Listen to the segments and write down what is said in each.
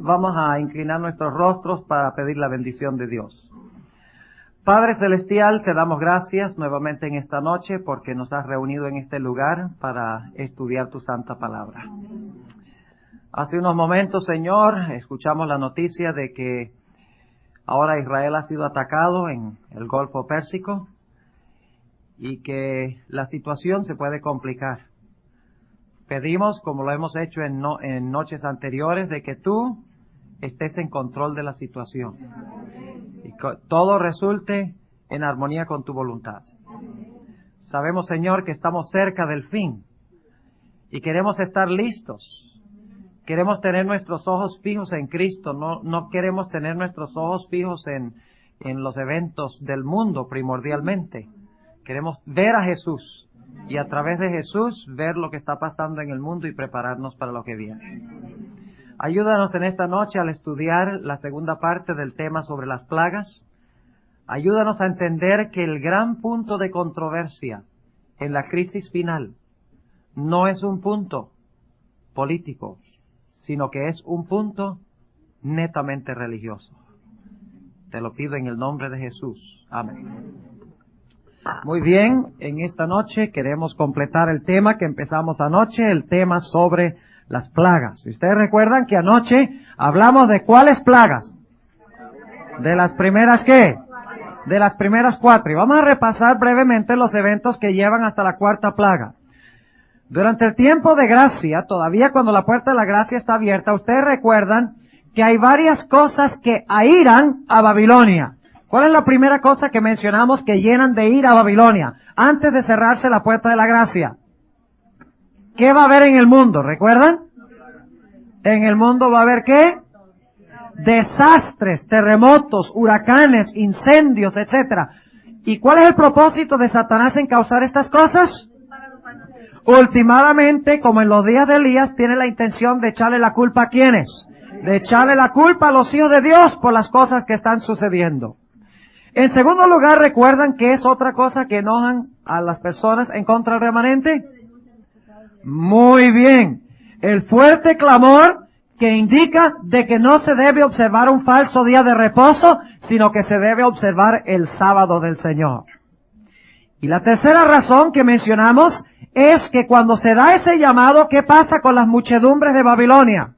Vamos a inclinar nuestros rostros para pedir la bendición de Dios. Padre Celestial, te damos gracias nuevamente en esta noche porque nos has reunido en este lugar para estudiar tu santa palabra. Hace unos momentos, Señor, escuchamos la noticia de que ahora Israel ha sido atacado en el Golfo Pérsico y que la situación se puede complicar. Pedimos, como lo hemos hecho en noches anteriores, de que tú estés en control de la situación y que todo resulte en armonía con tu voluntad. Sabemos, Señor, que estamos cerca del fin y queremos estar listos. Queremos tener nuestros ojos fijos en Cristo, no queremos tener nuestros ojos fijos en los eventos del mundo primordialmente. Queremos ver a Jesús y a través de Jesús ver lo que está pasando en el mundo y prepararnos para lo que viene. Ayúdanos en esta noche al estudiar la segunda parte del tema sobre las plagas. Ayúdanos a entender que el gran punto de controversia en la crisis final no es un punto político, sino que es un punto netamente religioso. Te lo pido en el nombre de Jesús. Amén. Muy bien, en esta noche queremos completar el tema que empezamos anoche, el tema sobre las plagas. Si ustedes recuerdan que anoche hablamos de ¿cuáles plagas? De las primeras ¿qué? De las primeras 4. Y vamos a repasar brevemente los eventos que llevan hasta la 4ª plaga. Durante el tiempo de gracia, todavía cuando la puerta de la gracia está abierta, ustedes recuerdan que hay varias cosas que airan a Babilonia. ¿Cuál es la primera cosa que mencionamos que llenan de ira a Babilonia antes de cerrarse la puerta de la gracia? ¿Qué va a haber en el mundo? ¿Recuerdan? En el mundo va a haber ¿qué? Desastres, terremotos, huracanes, incendios, etcétera. ¿Y cuál es el propósito de Satanás en causar estas cosas? Últimamente, como en los días de Elías, tiene la intención de echarle la culpa ¿a quiénes? De echarle la culpa a los hijos de Dios por las cosas que están sucediendo. En segundo lugar, ¿recuerdan qué es otra cosa que enojan a las personas en contra del remanente? Muy bien. El fuerte clamor que indica de que no se debe observar un falso día de reposo, sino que se debe observar el sábado del Señor. Y la tercera razón que mencionamos es que cuando se da ese llamado, ¿qué pasa con las muchedumbres de Babilonia?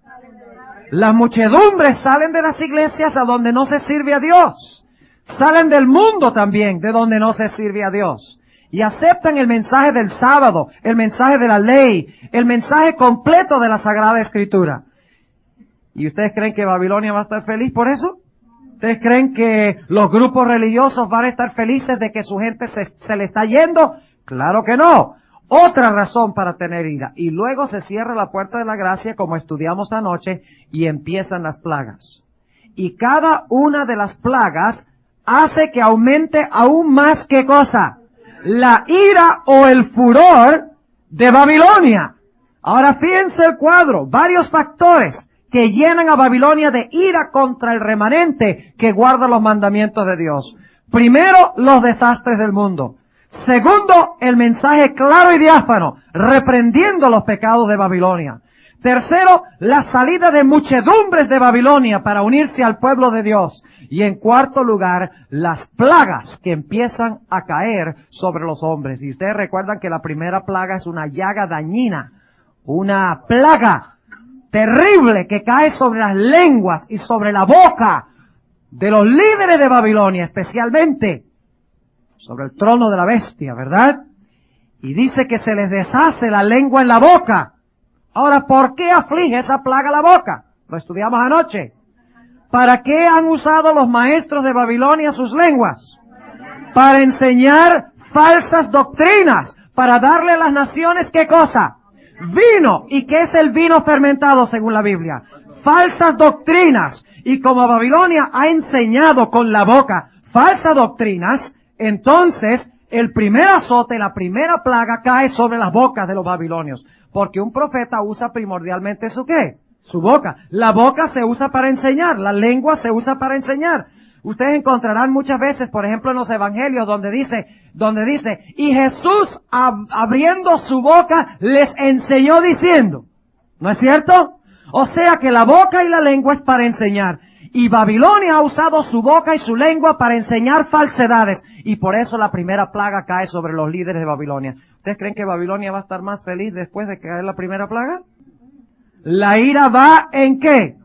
Las muchedumbres salen de las iglesias a donde no se sirve a Dios. Salen del mundo también, de donde no se sirve a Dios. Y aceptan el mensaje del sábado, el mensaje de la ley, el mensaje completo de la Sagrada Escritura. ¿Y ustedes creen que Babilonia va a estar feliz por eso? ¿Ustedes creen que los grupos religiosos van a estar felices de que su gente se le está yendo? Claro que no. Otra razón para tener ira. Y luego se cierra la puerta de la gracia, como estudiamos anoche, y empiezan las plagas. Y cada una de las plagas hace que aumente aún más, ¿qué cosa? La ira o el furor de Babilonia. Ahora fíjense el cuadro, varios factores que llenan a Babilonia de ira contra el remanente que guarda los mandamientos de Dios. Primero, los desastres del mundo. Segundo, el mensaje claro y diáfano, reprendiendo los pecados de Babilonia. Tercero, la salida de muchedumbres de Babilonia para unirse al pueblo de Dios. Y en cuarto lugar, las plagas que empiezan a caer sobre los hombres. Y ustedes recuerdan que la primera plaga es una llaga dañina, una plaga terrible que cae sobre las lenguas y sobre la boca de los líderes de Babilonia, especialmente sobre el trono de la bestia, ¿verdad? Y dice que se les deshace la lengua en la boca. Ahora, ¿por qué aflige esa plaga la boca? Lo estudiamos anoche. ¿Para qué han usado los maestros de Babilonia sus lenguas? Para enseñar falsas doctrinas, para darle a las naciones, ¿qué cosa? Vino. ¿Y qué es el vino fermentado según la Biblia? Falsas doctrinas. Y como Babilonia ha enseñado con la boca falsas doctrinas, entonces el primer azote, la primera plaga cae sobre las bocas de los babilonios. Porque un profeta usa primordialmente ¿su qué? Su boca. La boca se usa para enseñar, la lengua se usa para enseñar. Ustedes encontrarán muchas veces, por ejemplo, en los evangelios donde dice, y Jesús abriendo su boca les enseñó diciendo. ¿No es cierto? O sea que la boca y la lengua es para enseñar. Y Babilonia ha usado su boca y su lengua para enseñar falsedades. Y por eso la primera plaga cae sobre los líderes de Babilonia. ¿Ustedes creen que Babilonia va a estar más feliz después de caer la primera plaga? La ira va ¿en qué?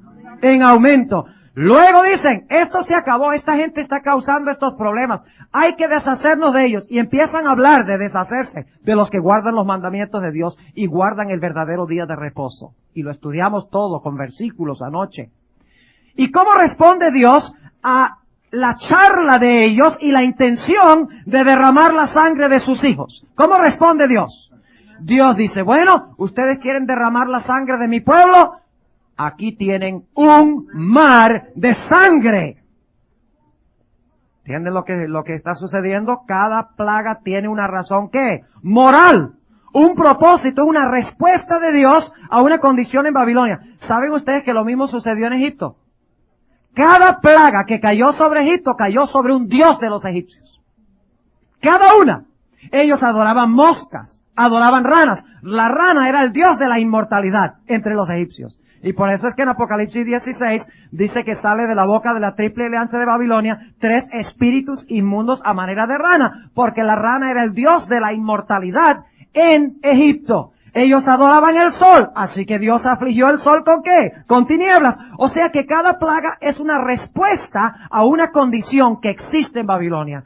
En aumento. Luego dicen, esto se acabó, esta gente está causando estos problemas, hay que deshacernos de ellos. Y empiezan a hablar de deshacerse de los que guardan los mandamientos de Dios y guardan el verdadero día de reposo. Y lo estudiamos todo con versículos anoche. ¿Y cómo responde Dios a la charla de ellos y la intención de derramar la sangre de sus hijos? ¿Cómo responde Dios? Dios dice, bueno, ustedes quieren derramar la sangre de mi pueblo, aquí tienen un mar de sangre. ¿Entienden lo que está sucediendo? Cada plaga tiene una razón, ¿qué? Moral. Un propósito, una respuesta de Dios a una condición en Babilonia. ¿Saben ustedes que lo mismo sucedió en Egipto? Cada plaga que cayó sobre Egipto cayó sobre un dios de los egipcios. Cada una. Ellos adoraban moscas, adoraban ranas. La rana era el dios de la inmortalidad entre los egipcios. Y por eso es que en Apocalipsis 16 dice que sale de la boca de la triple alianza de Babilonia 3 espíritus inmundos a manera de rana, porque la rana era el dios de la inmortalidad en Egipto. Ellos adoraban el sol, así que Dios afligió el sol ¿con qué? Con tinieblas. O sea que cada plaga es una respuesta a una condición que existe en Babilonia.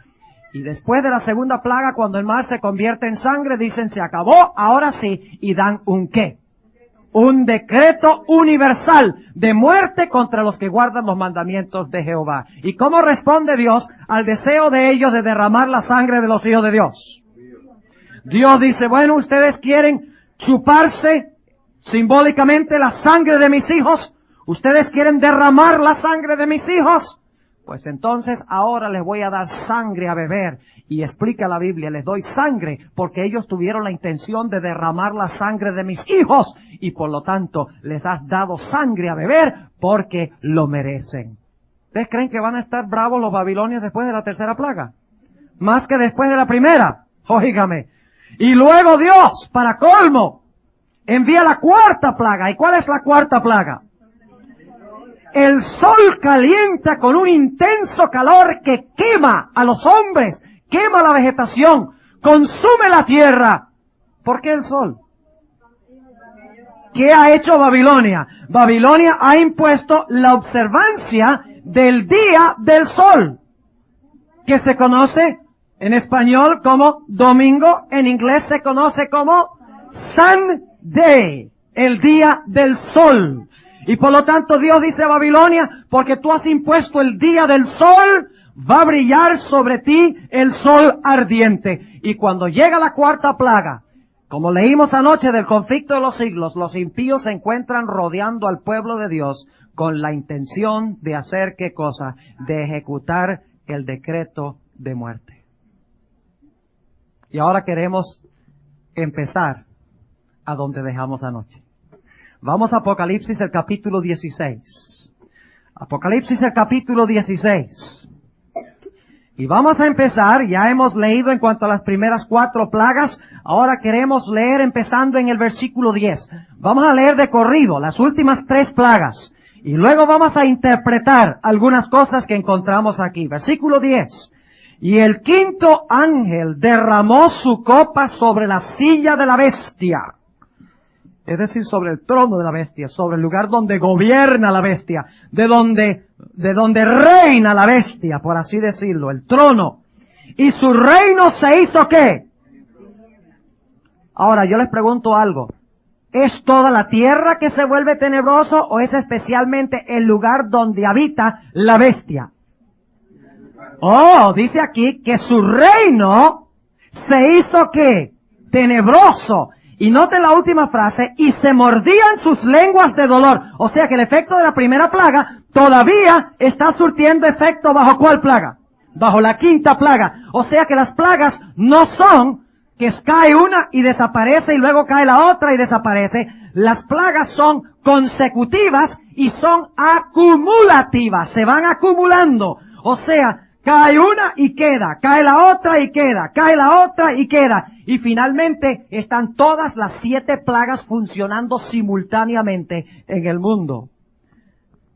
Y después de la segunda plaga, cuando el mar se convierte en sangre, dicen se acabó, ahora sí, y dan un ¿qué? Un decreto universal de muerte contra los que guardan los mandamientos de Jehová. ¿Y cómo responde Dios al deseo de ellos de derramar la sangre de los hijos de Dios? Dios dice, bueno, ustedes quieren chuparse simbólicamente la sangre de mis hijos, ustedes quieren derramar la sangre de mis hijos, pues entonces ahora les voy a dar sangre a beber. Y explica la Biblia, les doy sangre porque ellos tuvieron la intención de derramar la sangre de mis hijos y por lo tanto les has dado sangre a beber porque lo merecen. ¿Ustedes creen que van a estar bravos los babilonios después de la tercera plaga? Más que después de la primera. Óigame. Y luego Dios, para colmo, envía la cuarta plaga. ¿Y cuál es la cuarta plaga? El sol calienta con un intenso calor que quema a los hombres, quema la vegetación, consume la tierra. ¿Por qué el sol? ¿Qué ha hecho Babilonia? Babilonia ha impuesto la observancia del día del sol, que se conoce en español como domingo, en inglés se conoce como Sunday, el día del sol. Y por lo tanto Dios dice a Babilonia, porque tú has impuesto el día del sol, va a brillar sobre ti el sol ardiente. Y cuando llega la cuarta plaga, como leímos anoche del conflicto de los siglos, los impíos se encuentran rodeando al pueblo de Dios con la intención de hacer ¿qué cosa? De ejecutar el decreto de muerte. Y ahora queremos empezar a donde dejamos anoche. Vamos a Apocalipsis, el capítulo 16. Apocalipsis, el capítulo 16. Y vamos a empezar, ya hemos leído en cuanto a las primeras 4 plagas, ahora queremos leer empezando en el versículo 10. Vamos a leer de corrido las últimas 3 plagas. Y luego vamos a interpretar algunas cosas que encontramos aquí. Versículo 10. Y el quinto ángel derramó su copa sobre la silla de la bestia. Es decir, sobre el trono de la bestia, sobre el lugar donde gobierna la bestia, de donde reina la bestia, por así decirlo, el trono. Y su reino se hizo ¿qué? Ahora, yo les pregunto algo. ¿Es toda la tierra que se vuelve tenebroso o es especialmente el lugar donde habita la bestia? Oh, dice aquí que su reino se hizo ¿qué? Tenebroso. Y note la última frase, y se mordían sus lenguas de dolor. O sea que el efecto de la primera plaga todavía está surtiendo efecto ¿bajo cuál plaga? Bajo la quinta plaga. O sea que las plagas no son que cae una y desaparece y luego cae la otra y desaparece. Las plagas son consecutivas y son acumulativas. Se van acumulando. O sea, Cae una y queda, cae la otra y queda, cae la otra y queda. Y finalmente están todas las 7 plagas funcionando simultáneamente en el mundo.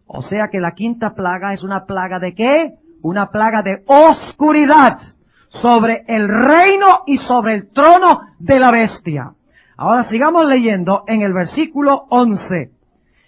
O sea que la 5ª plaga es una plaga ¿de qué? Una plaga de oscuridad sobre el reino y sobre el trono de la bestia. Ahora sigamos leyendo en el versículo 11.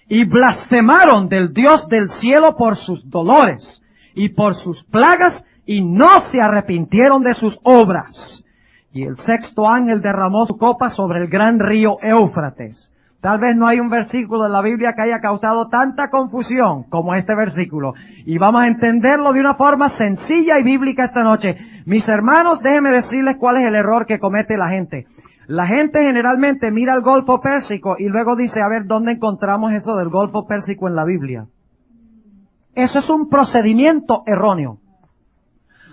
Y blasfemaron del Dios del cielo por sus dolores y por sus plagas, y no se arrepintieron de sus obras. Y el 6º ángel derramó su copa sobre el gran río Éufrates. Tal vez no hay un versículo de la Biblia que haya causado tanta confusión como este versículo. Y vamos a entenderlo de una forma sencilla y bíblica esta noche. Mis hermanos, déjenme decirles cuál es el error que comete la gente. La gente generalmente mira el Golfo Pérsico y luego dice, a ver, ¿dónde encontramos eso del Golfo Pérsico en la Biblia? Eso es un procedimiento erróneo.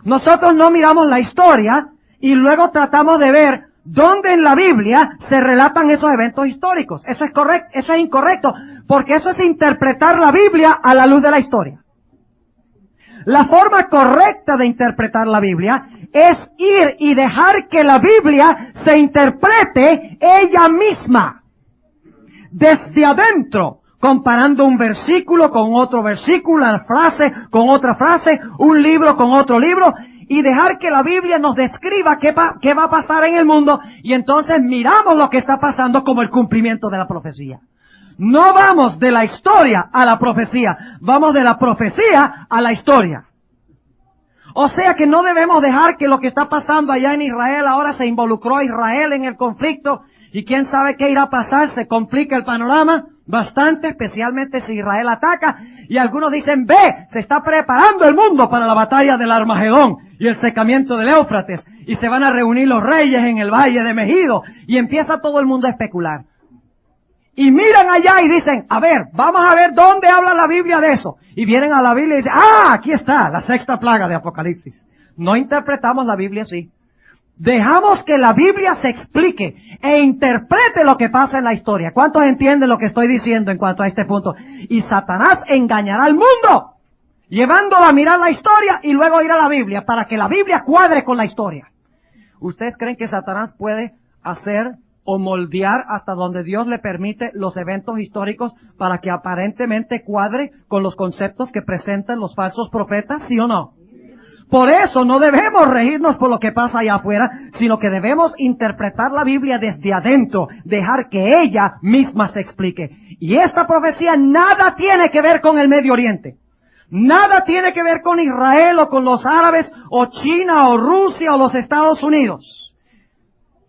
Nosotros no miramos la historia y luego tratamos de ver dónde en la Biblia se relatan esos eventos históricos. Eso es correcto, eso es incorrecto, porque eso es interpretar la Biblia a la luz de la historia. La forma correcta de interpretar la Biblia es ir y dejar que la Biblia se interprete ella misma, desde adentro, comparando un versículo con otro versículo, una frase con otra frase, un libro con otro libro, y dejar que la Biblia nos describa qué va a pasar en el mundo, y entonces miramos lo que está pasando como el cumplimiento de la profecía. No vamos de la historia a la profecía, vamos de la profecía a la historia. O sea que no debemos dejar que lo que está pasando allá en Israel, ahora se involucró a Israel en el conflicto, y quién sabe qué irá a pasar, se complica el panorama bastante, especialmente si Israel ataca, y algunos dicen, ve, se está preparando el mundo para la batalla del Armagedón y el secamiento del Éufrates, y se van a reunir los reyes en el valle de Megido, y empieza todo el mundo a especular. Y miran allá y dicen, a ver, vamos a ver dónde habla la Biblia de eso. Y vienen a la Biblia y dicen, aquí está, la 6ª plaga de Apocalipsis. No interpretamos la Biblia así. Dejamos que la Biblia se explique e interprete lo que pasa en la historia. ¿Cuántos entienden lo que estoy diciendo en cuanto a este punto? Y Satanás engañará al mundo, llevándolo a mirar la historia y luego ir a la Biblia, para que la Biblia cuadre con la historia. ¿Ustedes creen que Satanás puede hacer o moldear hasta donde Dios le permite los eventos históricos para que aparentemente cuadre con los conceptos que presentan los falsos profetas? ¿Sí o no? Por eso no debemos reírnos por lo que pasa allá afuera, sino que debemos interpretar la Biblia desde adentro, dejar que ella misma se explique. Y esta profecía nada tiene que ver con el Medio Oriente. Nada tiene que ver con Israel o con los árabes o China o Rusia o los Estados Unidos.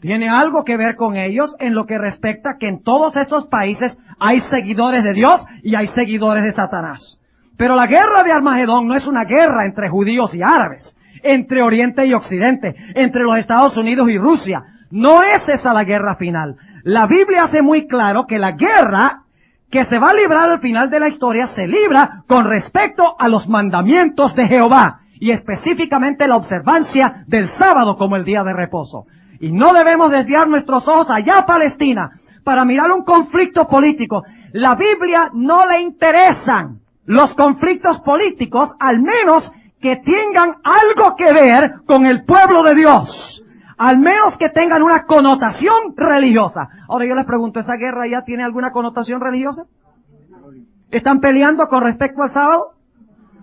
Tiene algo que ver con ellos en lo que respecta que en todos esos países hay seguidores de Dios y hay seguidores de Satanás. Pero la guerra de Armagedón no es una guerra entre judíos y árabes, entre Oriente y Occidente, entre los Estados Unidos y Rusia. No es esa la guerra final. La Biblia hace muy claro que la guerra que se va a librar al final de la historia se libra con respecto a los mandamientos de Jehová, y específicamente la observancia del sábado como el día de reposo. Y no debemos desviar nuestros ojos allá a Palestina para mirar un conflicto político. La Biblia no le interesan los conflictos políticos, al menos que tengan algo que ver con el pueblo de Dios, al menos que tengan una connotación religiosa. Ahora yo les pregunto, ¿esa guerra ya tiene alguna connotación religiosa? ¿Están peleando con respecto al sábado?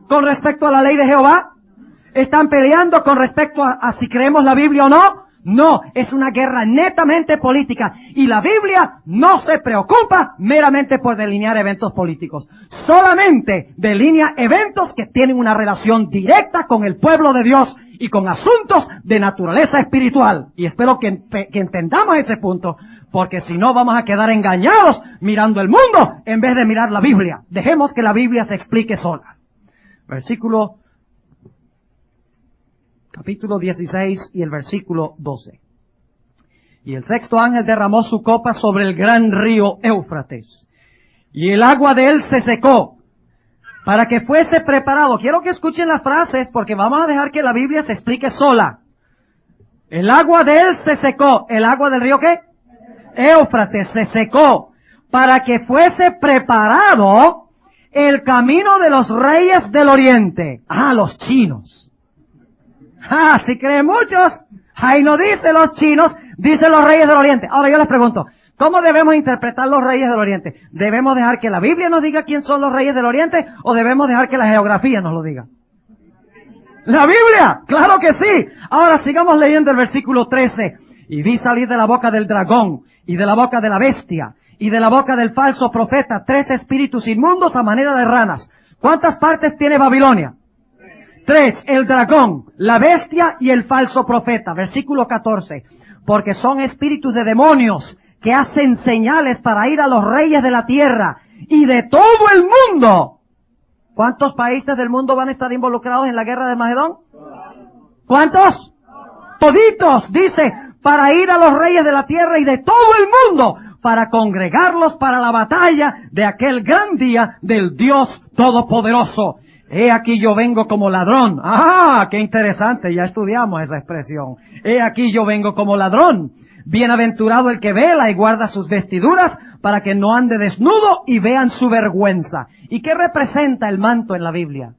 ¿Con respecto a la ley de Jehová? ¿Están peleando con respecto a si creemos la Biblia o no? No, es una guerra netamente política, y la Biblia no se preocupa meramente por delinear eventos políticos. Solamente delinea eventos que tienen una relación directa con el pueblo de Dios y con asuntos de naturaleza espiritual. Y espero que entendamos ese punto, porque si no vamos a quedar engañados mirando el mundo en vez de mirar la Biblia. Dejemos que la Biblia se explique sola. Capítulo 16 y el versículo 12. Y el 6º ángel derramó su copa sobre el gran río Éufrates, y el agua de él se secó, para que fuese preparado. Quiero que escuchen las frases, porque vamos a dejar que la Biblia se explique sola. El agua de él se secó. ¿El agua del río qué? Éufrates se secó, para que fuese preparado el camino de los reyes del oriente. Los chinos. Si creen muchos. Ahí no dice los chinos, dice los reyes del Oriente. Ahora yo les pregunto, ¿cómo debemos interpretar los reyes del Oriente? ¿Debemos dejar que la Biblia nos diga quién son los reyes del Oriente o debemos dejar que la geografía nos lo diga? ¡La Biblia! ¡Claro que sí! Ahora sigamos leyendo el versículo 13. Y vi salir de la boca del dragón, y de la boca de la bestia, y de la boca del falso profeta, 3 espíritus inmundos a manera de ranas. ¿Cuántas partes tiene Babilonia? 3, el dragón, la bestia y el falso profeta. Versículo 14. Porque son espíritus de demonios que hacen señales para ir a los reyes de la tierra y de todo el mundo. ¿Cuántos países del mundo van a estar involucrados en la guerra de Magedón? ¿Cuántos? Toditos, dice, para ir a los reyes de la tierra y de todo el mundo, para congregarlos para la batalla de aquel gran día del Dios Todopoderoso. He aquí yo vengo como ladrón. ¡Ah! ¡Qué interesante! Ya estudiamos esa expresión. He aquí yo vengo como ladrón. Bienaventurado el que vela y guarda sus vestiduras para que no ande desnudo y vean su vergüenza. ¿Y qué representa el manto en la Biblia?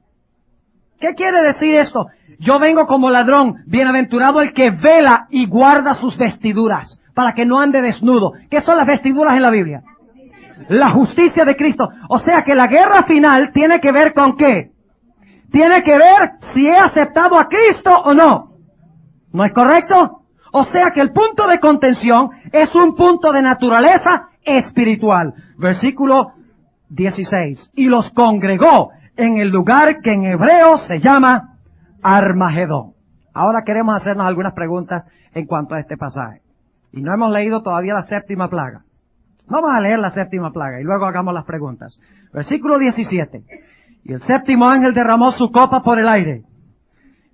¿Qué quiere decir esto? Yo vengo como ladrón. Bienaventurado el que vela y guarda sus vestiduras para que no ande desnudo. ¿Qué son las vestiduras en la Biblia? La justicia de Cristo. O sea que la guerra final tiene que ver con ¿qué? Tiene que ver si he aceptado a Cristo o no. ¿No es correcto? O sea que el punto de contención es un punto de naturaleza espiritual. Versículo 16. Y los congregó en el lugar que en hebreo se llama Armagedón. Ahora queremos hacernos algunas preguntas en cuanto a este pasaje. Y no hemos leído todavía la 7ª plaga. Vamos a leer la 7ª plaga y luego hagamos las preguntas. Versículo 17. Y el 7º ángel derramó su copa por el aire.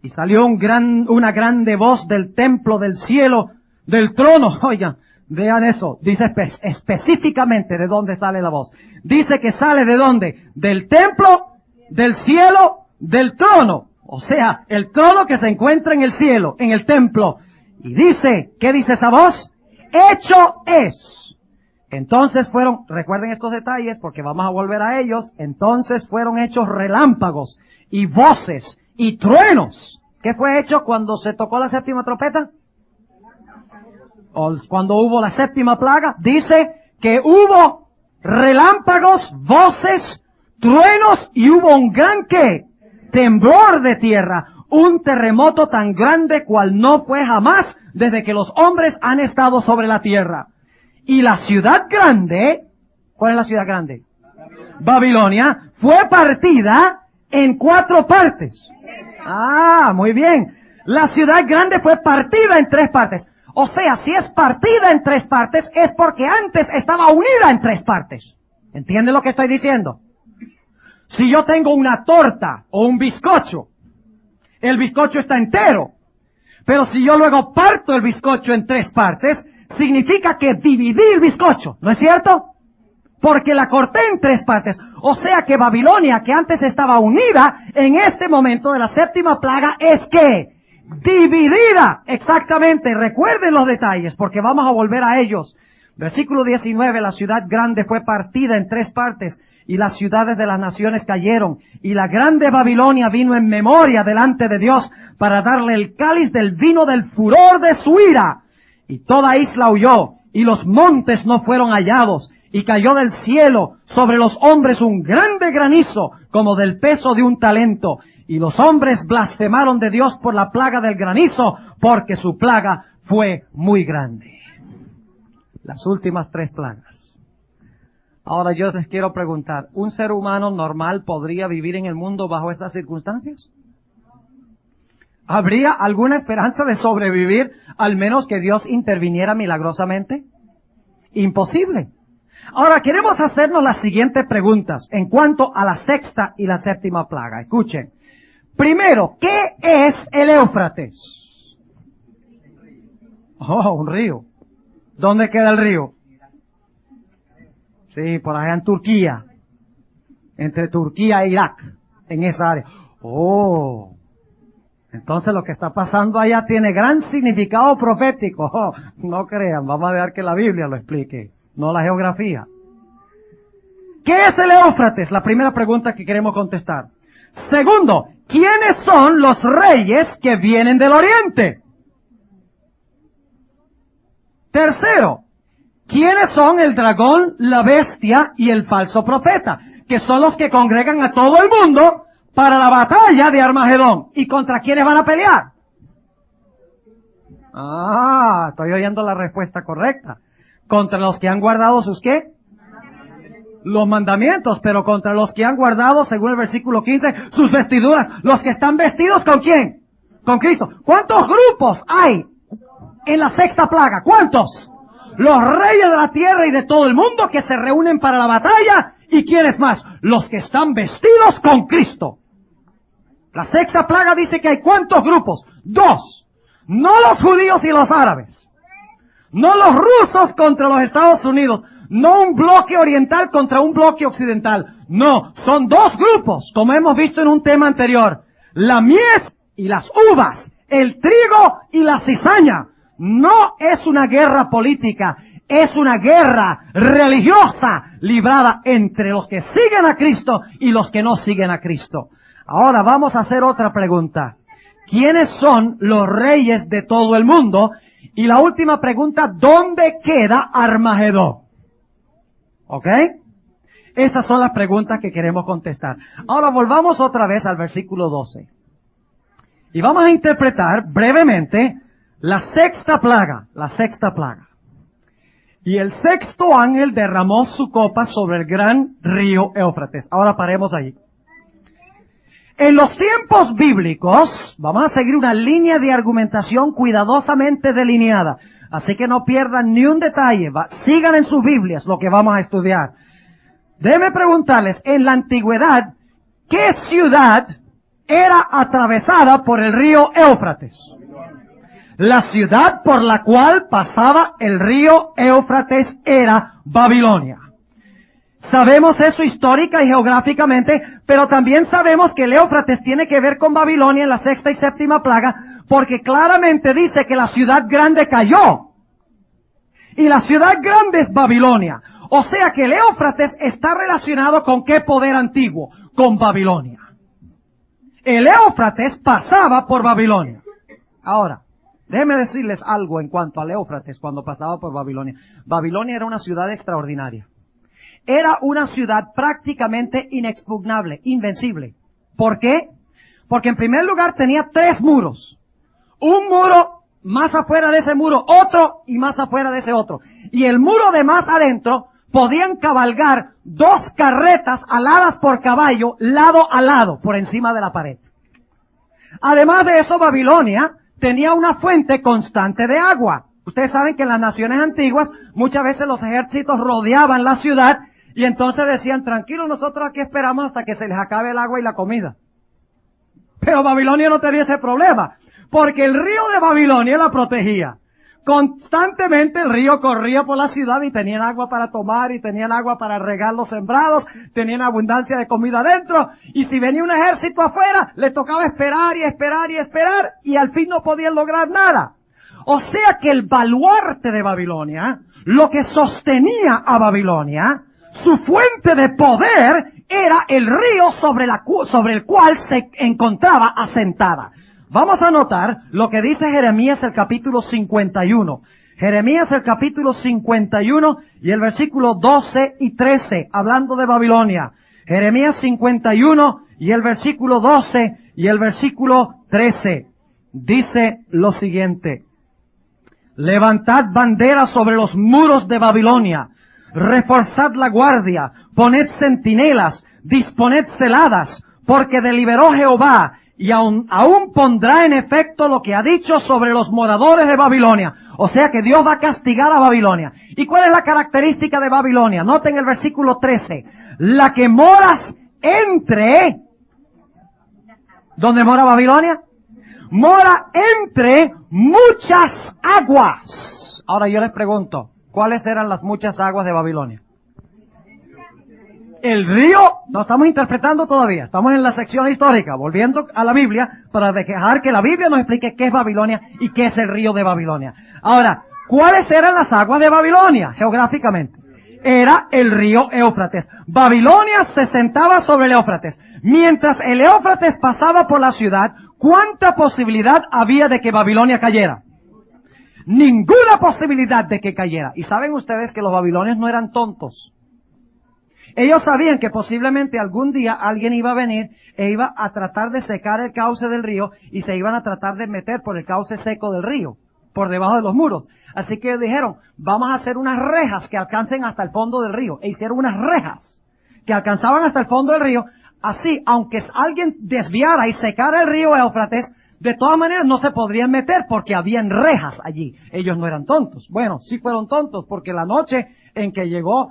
Y salió una grande voz del templo, del cielo, del trono. Oigan, vean eso. Dice específicamente de dónde sale la voz. Dice que sale de dónde? Del templo, del cielo, del trono. O sea, el trono que se encuentra en el cielo, en el templo. Y dice, ¿qué dice esa voz? Hecho es. Entonces fueron, recuerden estos detalles porque vamos a volver a ellos, entonces fueron hechos relámpagos y voces y truenos. ¿Qué fue hecho cuando se tocó la 7ª trompeta? O cuando hubo la 7ª plaga, dice que hubo relámpagos, voces, truenos y hubo un gran ¿qué? Temblor de tierra, un terremoto tan grande cual no fue jamás desde que los hombres han estado sobre la tierra. Y la ciudad grande, ¿cuál es la ciudad grande? Babilonia, fue partida en 4 partes. Muy bien. La ciudad grande fue partida en 3 partes. O sea, si es partida en 3 partes, es porque antes estaba unida en 3 partes. ¿Entiende lo que estoy diciendo? Si yo tengo una torta o un bizcocho, el bizcocho está entero. Pero si yo luego parto el bizcocho en 3 partes, significa que dividí el bizcocho, ¿no es cierto? Porque la corté en 3 partes. O sea que Babilonia, que antes estaba unida, en este momento de la 7ª plaga, es que dividida. Exactamente, recuerden los detalles, porque vamos a volver a ellos. Versículo 19, la ciudad grande fue partida en 3 partes, y las ciudades de las naciones cayeron, y la grande Babilonia vino en memoria delante de Dios, para darle el cáliz del vino del furor de su ira. Y toda isla huyó, y los montes no fueron hallados, y cayó del cielo sobre los hombres un grande granizo, como del peso de un talento. Y los hombres blasfemaron de Dios por la plaga del granizo, porque su plaga fue muy grande. Las últimas 3 plagas. Ahora yo les quiero preguntar, ¿un ser humano normal podría vivir en el mundo bajo esas circunstancias? ¿Habría alguna esperanza de sobrevivir, al menos que Dios interviniera milagrosamente? Imposible. Ahora queremos hacernos las siguientes preguntas en cuanto a la 6ª y la 7ª plaga. Escuchen. Primero, ¿qué es el Éufrates? Un río. ¿Dónde queda el río? Sí, por allá en Turquía. Entre Turquía e Irak, en esa área. Entonces lo que está pasando allá tiene gran significado profético. No crean, vamos a dejar que la Biblia lo explique, no la geografía. ¿Qué es el Éufrates? La primera pregunta que queremos contestar. Segundo, ¿quiénes son los reyes que vienen del oriente? Tercero, ¿quiénes son el dragón, la bestia y el falso profeta? Que son los que congregan a todo el mundo para la batalla de Armagedón. ¿Y contra quiénes van a pelear? Estoy oyendo la respuesta correcta. Contra los que han guardado sus ¿qué? Los mandamientos, pero contra los que han guardado, según el versículo 15, sus vestiduras. Los que están vestidos, ¿con quién? Con Cristo. ¿Cuántos grupos hay en la sexta plaga? ¿Cuántos? Los reyes de la tierra y de todo el mundo que se reúnen para la batalla. ¿Y quiénes más? Los que están vestidos con Cristo. La sexta plaga dice que hay ¿cuántos grupos? 2. No los judíos y los árabes. No los rusos contra los Estados Unidos. No un bloque oriental contra un bloque occidental. No, son 2 grupos, como hemos visto en un tema anterior. La mies y las uvas. El trigo y la cizaña. No es una guerra política. Es una guerra religiosa librada entre los que siguen a Cristo y los que no siguen a Cristo. Ahora vamos a hacer otra pregunta. ¿Quiénes son los reyes de todo el mundo? Y la última pregunta, ¿dónde queda Armagedón? ¿Ok? Esas son las preguntas que queremos contestar. Ahora volvamos otra vez al versículo 12. Y vamos a interpretar brevemente la sexta plaga. La sexta plaga. Y el sexto ángel derramó su copa sobre el gran río Éufrates. Ahora paremos ahí. En los tiempos bíblicos, vamos a seguir una línea de argumentación cuidadosamente delineada. Así que no pierdan ni un detalle. Sigan en sus Biblias lo que vamos a estudiar. Déjenme preguntarles, en la antigüedad, ¿qué ciudad era atravesada por el río Éufrates? La ciudad por la cual pasaba el río Éufrates era Babilonia. Sabemos eso histórica y geográficamente, pero también sabemos que el Éufrates tiene que ver con Babilonia en la sexta y séptima plaga, porque claramente dice que la ciudad grande cayó. Y la ciudad grande es Babilonia. O sea que el Éufrates está relacionado con ¿qué poder antiguo? Con Babilonia. El Éufrates pasaba por Babilonia. Ahora, déjenme decirles algo en cuanto al Éufrates cuando pasaba por Babilonia. Babilonia era una ciudad extraordinaria. Era una ciudad prácticamente inexpugnable, invencible. ¿Por qué? Porque en primer lugar tenía 3 muros. Un muro más afuera de ese muro, otro y más afuera de ese otro. Y el muro de más adentro podían cabalgar 2 carretas aladas por caballo, lado a lado, por encima de la pared. Además de eso, Babilonia tenía una fuente constante de agua. Ustedes saben que en las naciones antiguas muchas veces los ejércitos rodeaban la ciudad y entonces decían, tranquilos, nosotros aquí esperamos hasta que se les acabe el agua y la comida. Pero Babilonia no tenía ese problema, porque el río de Babilonia la protegía. Constantemente el río corría por la ciudad y tenían agua para tomar y tenían agua para regar los sembrados, tenían abundancia de comida dentro, y si venía un ejército afuera, le tocaba esperar y esperar y esperar, y al fin no podían lograr nada. O sea que el baluarte de Babilonia, lo que sostenía a Babilonia, su fuente de poder era el río sobre el cual se encontraba asentada. Vamos a notar lo que dice Jeremías el capítulo 51. Jeremías el capítulo 51 y el versículo 12 y 13, hablando de Babilonia. Jeremías 51 y el versículo 12 y el versículo 13. Dice lo siguiente. Levantad bandera sobre los muros de Babilonia. Reforzad la guardia. Poned centinelas. Disponed celadas. Porque deliberó Jehová. Y aún pondrá en efecto lo que ha dicho sobre los moradores de Babilonia. O sea que Dios va a castigar a Babilonia. ¿Y cuál es la característica de Babilonia? Noten el versículo 13. La que moras entre... ¿Dónde mora Babilonia? Mora entre muchas aguas. Ahora yo les pregunto, ¿cuáles eran las muchas aguas de Babilonia? El río, no estamos interpretando todavía, estamos en la sección histórica, volviendo a la Biblia, para dejar que la Biblia nos explique qué es Babilonia y qué es el río de Babilonia. Ahora, ¿cuáles eran las aguas de Babilonia, geográficamente? Era el río Éufrates. Babilonia se sentaba sobre el Éufrates. Mientras el Éufrates pasaba por la ciudad, ¿cuánta posibilidad había de que Babilonia cayera? Ninguna posibilidad de que cayera. Y saben ustedes que los babilonios no eran tontos. Ellos sabían que posiblemente algún día alguien iba a venir e iba a tratar de secar el cauce del río y se iban a tratar de meter por el cauce seco del río, por debajo de los muros. Así que dijeron, vamos a hacer unas rejas que alcancen hasta el fondo del río. E hicieron unas rejas que alcanzaban hasta el fondo del río. Así, aunque alguien desviara y secara el río Éufrates, de todas maneras no se podrían meter porque habían rejas allí. Ellos no eran tontos. Bueno, sí fueron tontos porque la noche en que llegó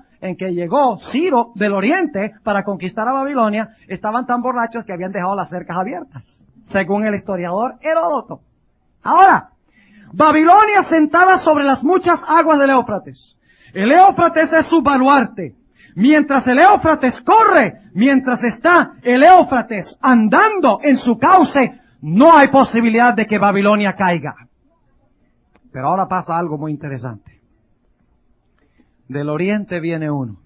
Ciro del oriente para conquistar a Babilonia, estaban tan borrachos que habían dejado las cercas abiertas, según el historiador Heródoto. Ahora, Babilonia sentada sobre las muchas aguas del Éufrates. El Éufrates es su baluarte. Mientras el Éufrates corre, mientras está el Éufrates andando en su cauce, no hay posibilidad de que Babilonia caiga. Pero ahora pasa algo muy interesante. Del oriente viene uno.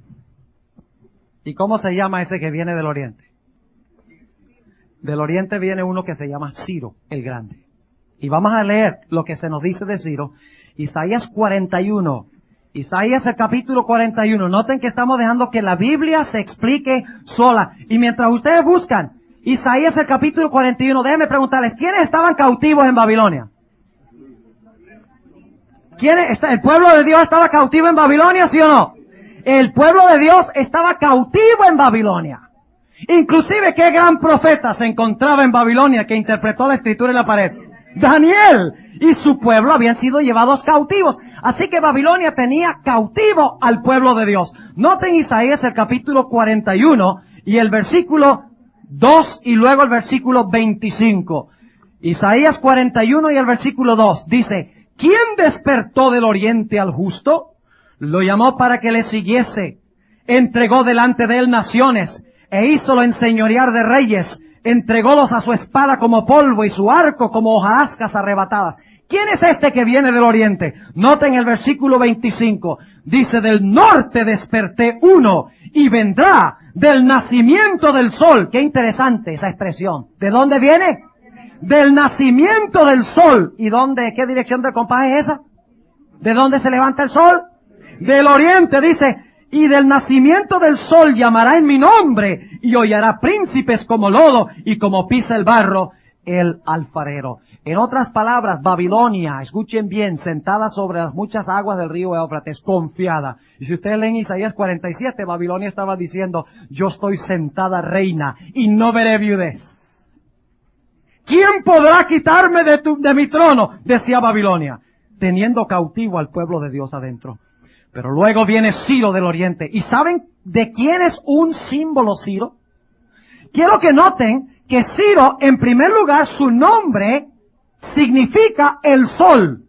¿Y cómo se llama ese que viene del oriente? Del oriente viene uno que se llama Ciro el Grande. Y vamos a leer lo que se nos dice de Ciro. Isaías 41. Isaías el capítulo 41. Noten que estamos dejando que la Biblia se explique sola. Y mientras ustedes buscan Isaías el capítulo 41, déjenme preguntarles, ¿quiénes estaban cautivos en Babilonia? ¿El pueblo de Dios estaba cautivo en Babilonia, sí o no? El pueblo de Dios estaba cautivo en Babilonia. Inclusive, ¿qué gran profeta se encontraba en Babilonia que interpretó la escritura en la pared? Daniel y su pueblo habían sido llevados cautivos. Así que Babilonia tenía cautivo al pueblo de Dios. Noten Isaías el capítulo 41 y el versículo 2 y luego el versículo 25. Isaías 41 y el versículo 2 dice: ¿Quién despertó del oriente al justo? Lo llamó para que le siguiese. Entregó delante de él naciones e hízolo enseñorear de reyes. Entrególos a su espada como polvo y su arco como hojarascas arrebatadas. ¿Quién es este que viene del oriente? Noten el versículo 25. Dice, del norte desperté uno y vendrá del nacimiento del sol. Qué interesante esa expresión. ¿De dónde viene? Del nacimiento del sol. ¿Y dónde? ¿Qué dirección del compás es esa? ¿De dónde se levanta el sol? Del oriente, dice. Y del nacimiento del sol llamará en mi nombre, y hollará príncipes como lodo, y como pisa el barro el alfarero. En otras palabras, Babilonia, escuchen bien, sentada sobre las muchas aguas del río Éufrates, confiada. Y si ustedes leen Isaías 47, Babilonia estaba diciendo, yo estoy sentada reina, y no veré viudez. ¿Quién podrá quitarme de mi trono? Decía Babilonia, teniendo cautivo al pueblo de Dios adentro. Pero luego viene Ciro del oriente. ¿Y saben de quién es un símbolo Ciro? Quiero que noten que Ciro, en primer lugar, su nombre significa el sol.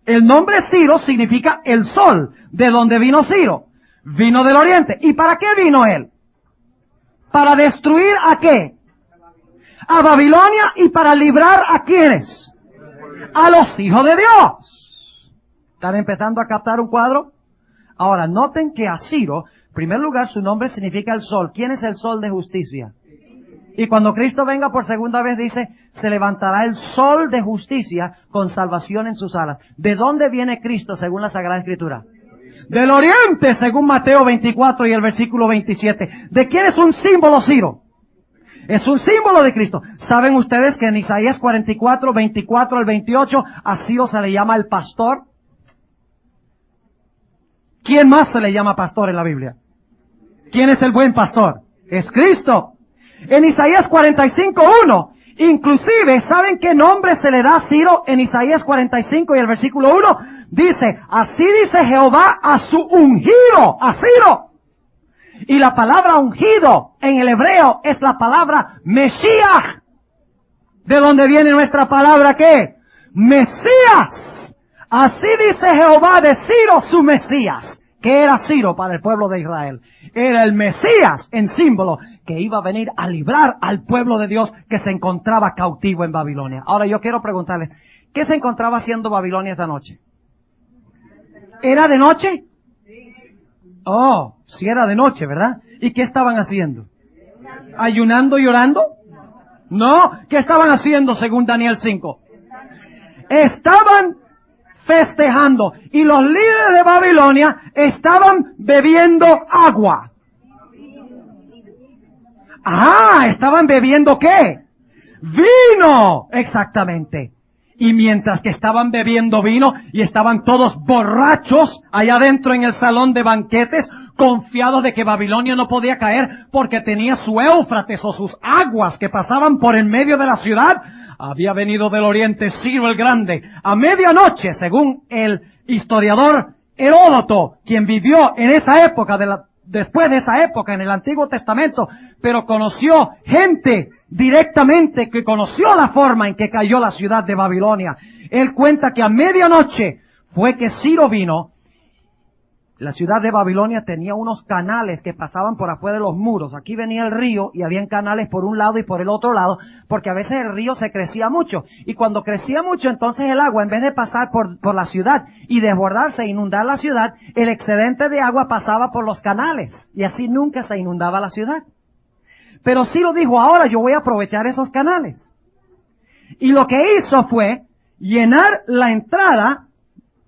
El nombre Ciro significa el sol. ¿De dónde vino Ciro? Vino del oriente. ¿Y para qué vino él? ¿Para destruir a qué? A Babilonia. ¿Y para librar a quiénes? A los hijos de Dios. ¿Están empezando a captar un cuadro? Ahora, noten que a Ciro, en primer lugar, su nombre significa el sol. ¿Quién es el sol de justicia? Y cuando Cristo venga por segunda vez, dice, se levantará el sol de justicia con salvación en sus alas. ¿De dónde viene Cristo según la Sagrada Escritura? Del oriente, según Mateo 24 y el versículo 27. ¿De quién es un símbolo Ciro? Es un símbolo de Cristo. ¿Saben ustedes que en Isaías 44, 24 al 28, a Ciro se le llama el pastor? ¿Quién más se le llama pastor en la Biblia? ¿Quién es el buen pastor? Es Cristo. En Isaías 45:1, inclusive, ¿saben qué nombre se le da a Ciro en Isaías 45 y el versículo 1? Dice, así dice Jehová a su ungido, a Ciro. Y la palabra ungido en el hebreo es la palabra Mesías. ¿De dónde viene nuestra palabra qué? Mesías. Así dice Jehová de Ciro, su Mesías. ¿Qué era Ciro para el pueblo de Israel? Era el Mesías en símbolo que iba a venir a librar al pueblo de Dios que se encontraba cautivo en Babilonia. Ahora yo quiero preguntarles, ¿qué se encontraba haciendo Babilonia esa noche? ¿Era de noche? Oh, si era de noche, ¿verdad? ¿Y qué estaban haciendo? ¿Ayunando y orando? No, ¿qué estaban haciendo según Daniel 5? Estaban festejando. Y los líderes de Babilonia estaban bebiendo agua. Ah, ¿estaban bebiendo qué? ¡Vino! Exactamente. Y mientras que estaban bebiendo vino y estaban todos borrachos allá adentro en el salón de banquetes, confiados de que Babilonia no podía caer porque tenía su Éufrates o sus aguas que pasaban por en medio de la ciudad, había venido del oriente Ciro el Grande a medianoche, según el historiador Heródoto, quien vivió en esa época, después de esa época en el Antiguo Testamento, pero conoció gente directamente que conoció la forma en que cayó la ciudad de Babilonia. Él cuenta que a medianoche fue que Ciro vino. La ciudad de Babilonia tenía unos canales que pasaban por afuera de los muros. Aquí venía el río y habían canales por un lado y por el otro lado, porque a veces el río se crecía mucho. Y cuando crecía mucho, entonces el agua, en vez de pasar por la ciudad y desbordarse e inundar la ciudad, el excedente de agua pasaba por los canales. Y así nunca se inundaba la ciudad. Pero Ciro dijo, ahora yo voy a aprovechar esos canales. Y lo que hizo fue llenar la entrada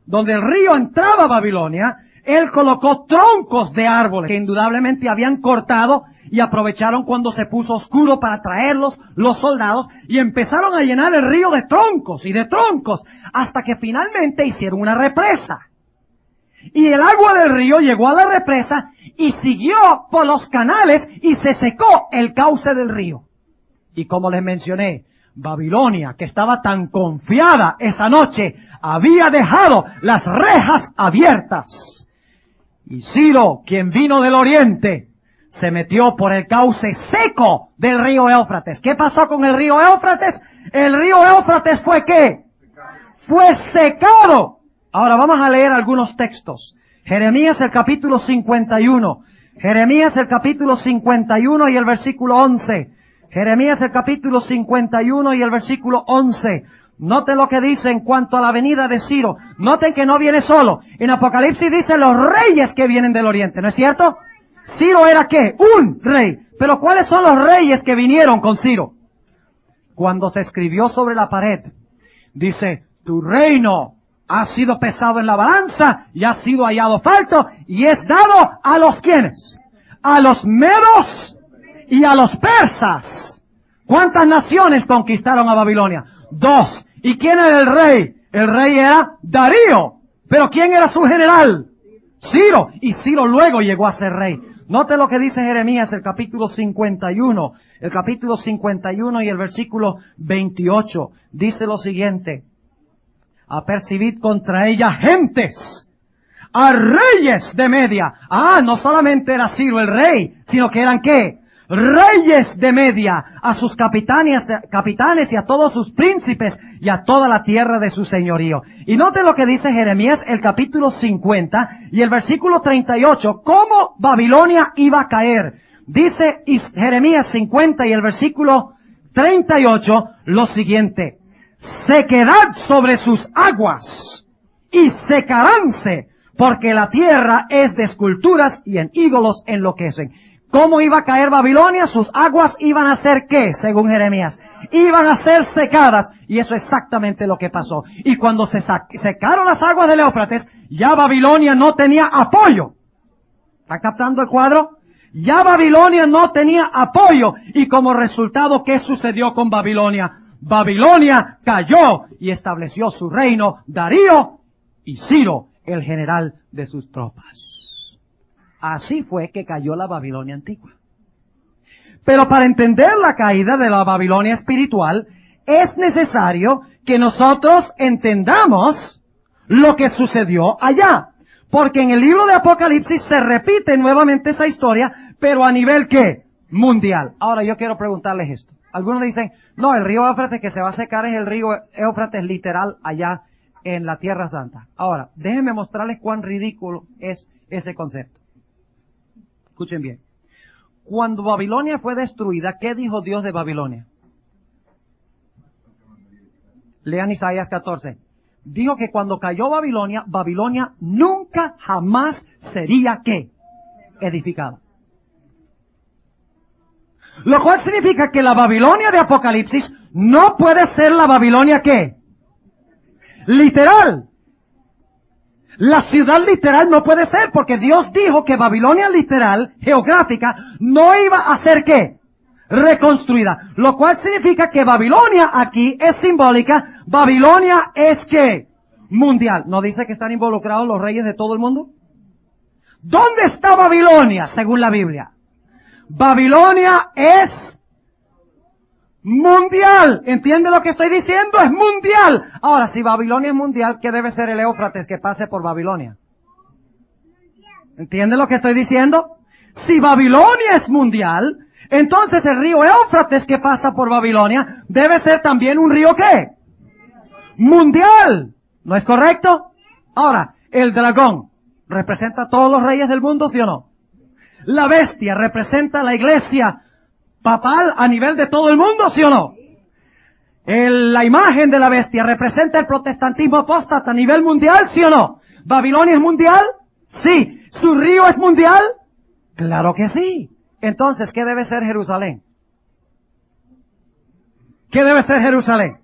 donde el río entraba a Babilonia. Él colocó troncos de árboles que indudablemente habían cortado y aprovecharon cuando se puso oscuro para traerlos los soldados y empezaron a llenar el río de troncos y de troncos hasta que finalmente hicieron una represa. Y el agua del río llegó a la represa y siguió por los canales y se secó el cauce del río. Y como les mencioné, Babilonia, que estaba tan confiada esa noche, había dejado las rejas abiertas. Y Ciro, quien vino del oriente, se metió por el cauce seco del río Éufrates. ¿Qué pasó con el río Éufrates? El río Éufrates fue ¿qué? Fue secado. Ahora vamos a leer algunos textos. Jeremías el capítulo 51. Jeremías el capítulo 51 y el versículo 11. Jeremías el capítulo 51 y el versículo 11. Noten lo que dice en cuanto a la venida de Ciro. Noten que no viene solo. En Apocalipsis dice los reyes que vienen del oriente, ¿no es cierto? Ciro era ¿qué? Un rey. Pero ¿cuáles son los reyes que vinieron con Ciro? Cuando se escribió sobre la pared, dice, tu reino ha sido pesado en la balanza y ha sido hallado falto y es dado a los ¿quiénes? A los medos y a los persas. ¿Cuántas naciones conquistaron a Babilonia? 2. ¿Y quién era el rey? El rey era Darío. ¿Pero quién era su general? Ciro. Y Ciro luego llegó a ser rey. Note lo que dice Jeremías, el capítulo 51. El capítulo 51 y el versículo 28. Dice lo siguiente. Apercibid contra ella gentes, a reyes de Media. Ah, no solamente era Ciro el rey, sino que eran ¿qué? Reyes de Media, a sus capitanes y a todos sus príncipes y a toda la tierra de su señorío. Y note lo que dice Jeremías, el capítulo 50 y el versículo 38, cómo Babilonia iba a caer. Dice Jeremías 50 y el versículo 38 lo siguiente: sequedad sobre sus aguas y secaránse, porque la tierra es de esculturas y en ídolos enloquecen. ¿Cómo iba a caer Babilonia? Sus aguas iban a ser ¿qué? Según Jeremías. Iban a ser secadas. Y eso es exactamente lo que pasó. Y cuando se secaron las aguas del Éufrates, ya Babilonia no tenía apoyo. ¿Está captando el cuadro? Ya Babilonia no tenía apoyo. Y como resultado, ¿qué sucedió con Babilonia? Babilonia cayó y estableció su reino Darío y Ciro, el general de sus tropas. Así fue que cayó la Babilonia antigua. Pero para entender la caída de la Babilonia espiritual, es necesario que nosotros entendamos lo que sucedió allá. Porque en el libro de Apocalipsis se repite nuevamente esa historia, pero a nivel ¿qué? Mundial. Ahora yo quiero preguntarles esto. Algunos dicen, no, el río Éufrates que se va a secar es el río Éufrates literal allá en la Tierra Santa. Ahora, déjenme mostrarles cuán ridículo es ese concepto. Escuchen bien. Cuando Babilonia fue destruida, ¿qué dijo Dios de Babilonia? Lean Isaías 14. Dijo que cuando cayó Babilonia, Babilonia nunca jamás sería ¿qué? edificada. Lo cual significa que la Babilonia de Apocalipsis no puede ser la Babilonia ¿qué? Literal. La ciudad literal no puede ser, porque Dios dijo que Babilonia literal, geográfica, no iba a ser ¿qué? Reconstruida. Lo cual significa que Babilonia aquí es simbólica. Babilonia es ¿qué? Mundial. ¿No dice que están involucrados los reyes de todo el mundo? ¿Dónde está Babilonia, según la Biblia? Babilonia es mundial. ¿Entiende lo que estoy diciendo? Es mundial. Ahora, si Babilonia es mundial, ¿qué debe ser el Éufrates que pase por Babilonia? ¿Entiende lo que estoy diciendo? Si Babilonia es mundial, entonces el río Éufrates que pasa por Babilonia debe ser también un río ¿qué? Mundial. ¿No es correcto? Ahora, el dragón representa a todos los reyes del mundo, ¿sí o no? La bestia representa a la iglesia papal a nivel de todo el mundo, ¿sí o no? La imagen de la bestia representa el protestantismo apóstata a nivel mundial, ¿sí o no? ¿Babilonia es mundial? Sí. ¿Su río es mundial? Claro que sí. Entonces, ¿qué debe ser Jerusalén? ¿Qué debe ser Jerusalén?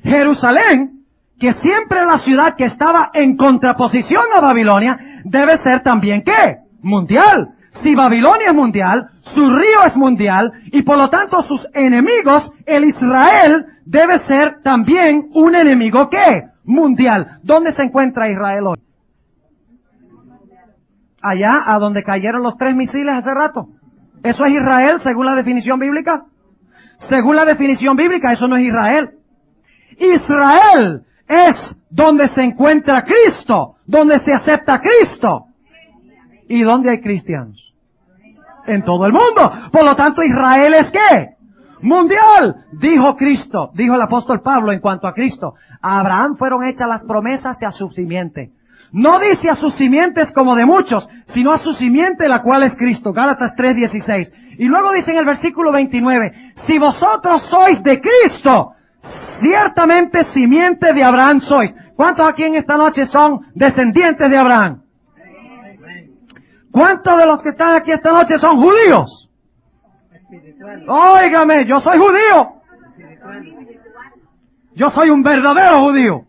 Jerusalén, que siempre la ciudad que estaba en contraposición a Babilonia, debe ser también ¿qué? Mundial. Si Babilonia es mundial, su río es mundial, y por lo tanto sus enemigos, el Israel, debe ser también un enemigo ¿qué? Mundial. ¿Dónde se encuentra Israel hoy? Allá, a donde cayeron los 3 misiles hace rato. ¿Eso es Israel según la definición bíblica? Según la definición bíblica, eso no es Israel. Israel es donde se encuentra Cristo, donde se acepta Cristo. ¿Y dónde hay cristianos? En todo el mundo. Por lo tanto, Israel es ¿qué? Mundial. Dijo Cristo, dijo el apóstol Pablo en cuanto a Cristo. A Abraham fueron hechas las promesas y a su simiente. No dice a sus simientes como de muchos, sino a su simiente, la cual es Cristo. Gálatas 3:16. Y luego dice en el versículo 29, si vosotros sois de Cristo, ciertamente simiente de Abraham sois. ¿Cuántos aquí en esta noche son descendientes de Abraham? ¿Cuántos de los que están aquí esta noche son judíos? Óigame, yo soy judío. Yo soy un verdadero judío.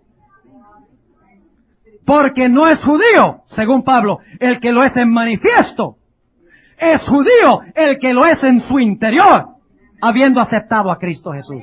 Porque no es judío, según Pablo, el que lo es en manifiesto. Es judío el que lo es en su interior, habiendo aceptado a Cristo Jesús.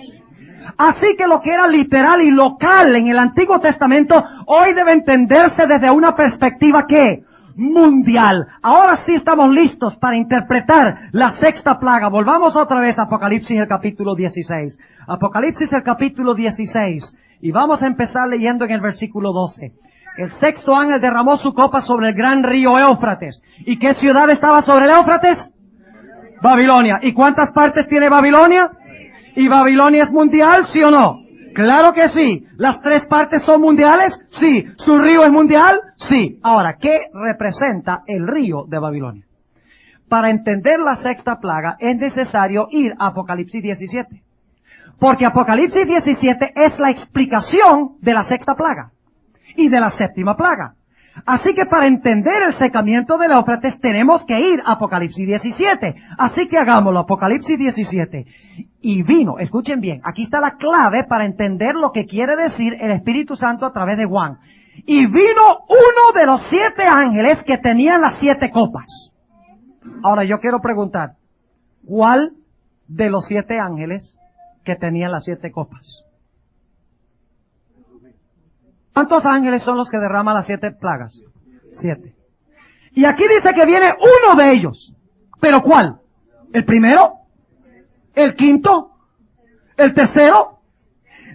Así que lo que era literal y local en el Antiguo Testamento, hoy debe entenderse desde una perspectiva ¿qué? Mundial. Ahora sí estamos listos para interpretar la 6ª plaga. Volvamos otra vez a Apocalipsis el capítulo 16. Apocalipsis el capítulo 16. Y vamos a empezar leyendo en el versículo 12. El 6º ángel derramó su copa sobre el gran río Éufrates. ¿Y qué ciudad estaba sobre el Éufrates? Babilonia. ¿Y cuántas partes tiene Babilonia? ¿Y Babilonia es mundial, sí o no? Claro que sí. ¿Las 3 partes son mundiales? Sí. ¿Su río es mundial? Sí. Ahora, ¿qué representa el río de Babilonia? Para entender la 6ª plaga es necesario ir a Apocalipsis 17. Porque Apocalipsis 17 es la explicación de la 6ª plaga y de la 7ª plaga. Así que para entender el secamiento del Éufrates tenemos que ir a Apocalipsis 17. Así que hagámoslo, Apocalipsis 17. Y vino, escuchen bien, aquí está la clave para entender lo que quiere decir el Espíritu Santo a través de Juan. Y vino uno de los 7 ángeles que tenían las 7 copas. Ahora yo quiero preguntar, ¿cuál de los 7 ángeles que tenían las 7 copas? ¿Cuántos ángeles son los que derraman las 7 plagas? 7. Y aquí dice que viene uno de ellos. ¿Pero cuál? ¿El primero? ¿El quinto? ¿El tercero?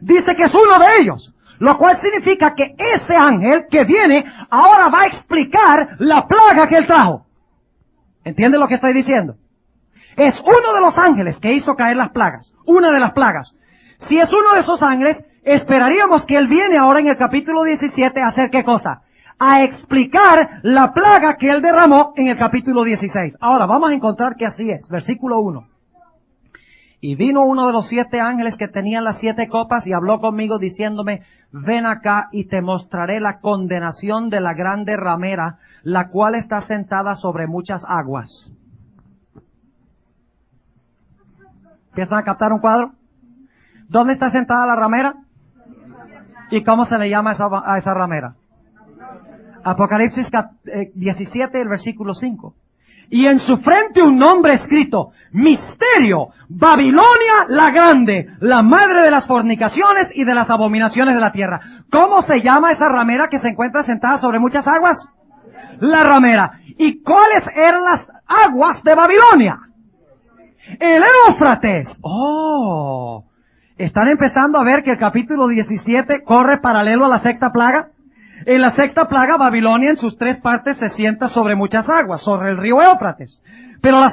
Dice que es uno de ellos. Lo cual significa que ese ángel que viene ahora va a explicar la plaga que él trajo. ¿Entiende lo que estoy diciendo? Es uno de los ángeles que hizo caer las plagas. Una de las plagas. Si es uno de esos ángeles, esperaríamos que él viene ahora en el capítulo 17 a hacer ¿qué cosa? A explicar la plaga que él derramó en el capítulo 16. Ahora, vamos a encontrar que así es. Versículo 1. Y vino uno de los 7 ángeles que tenían las 7 copas y habló conmigo diciéndome, ven acá y te mostraré la condenación de la grande ramera, la cual está sentada sobre muchas aguas. ¿Empiezan a captar un cuadro? ¿Dónde está sentada la ramera? ¿Y cómo se le llama a esa ramera? Apocalipsis 17, el versículo 5. Y en su frente un nombre escrito, Misterio, Babilonia la Grande, la madre de las fornicaciones y de las abominaciones de la tierra. ¿Cómo se llama esa ramera que se encuentra sentada sobre muchas aguas? La ramera. ¿Y cuáles eran las aguas de Babilonia? El Éufrates. Oh, ¿están empezando a ver que el capítulo 17 corre paralelo a la 6ª plaga? En la 6ª plaga, Babilonia en sus 3 partes se sienta sobre muchas aguas, sobre el río Éufrates. Pero la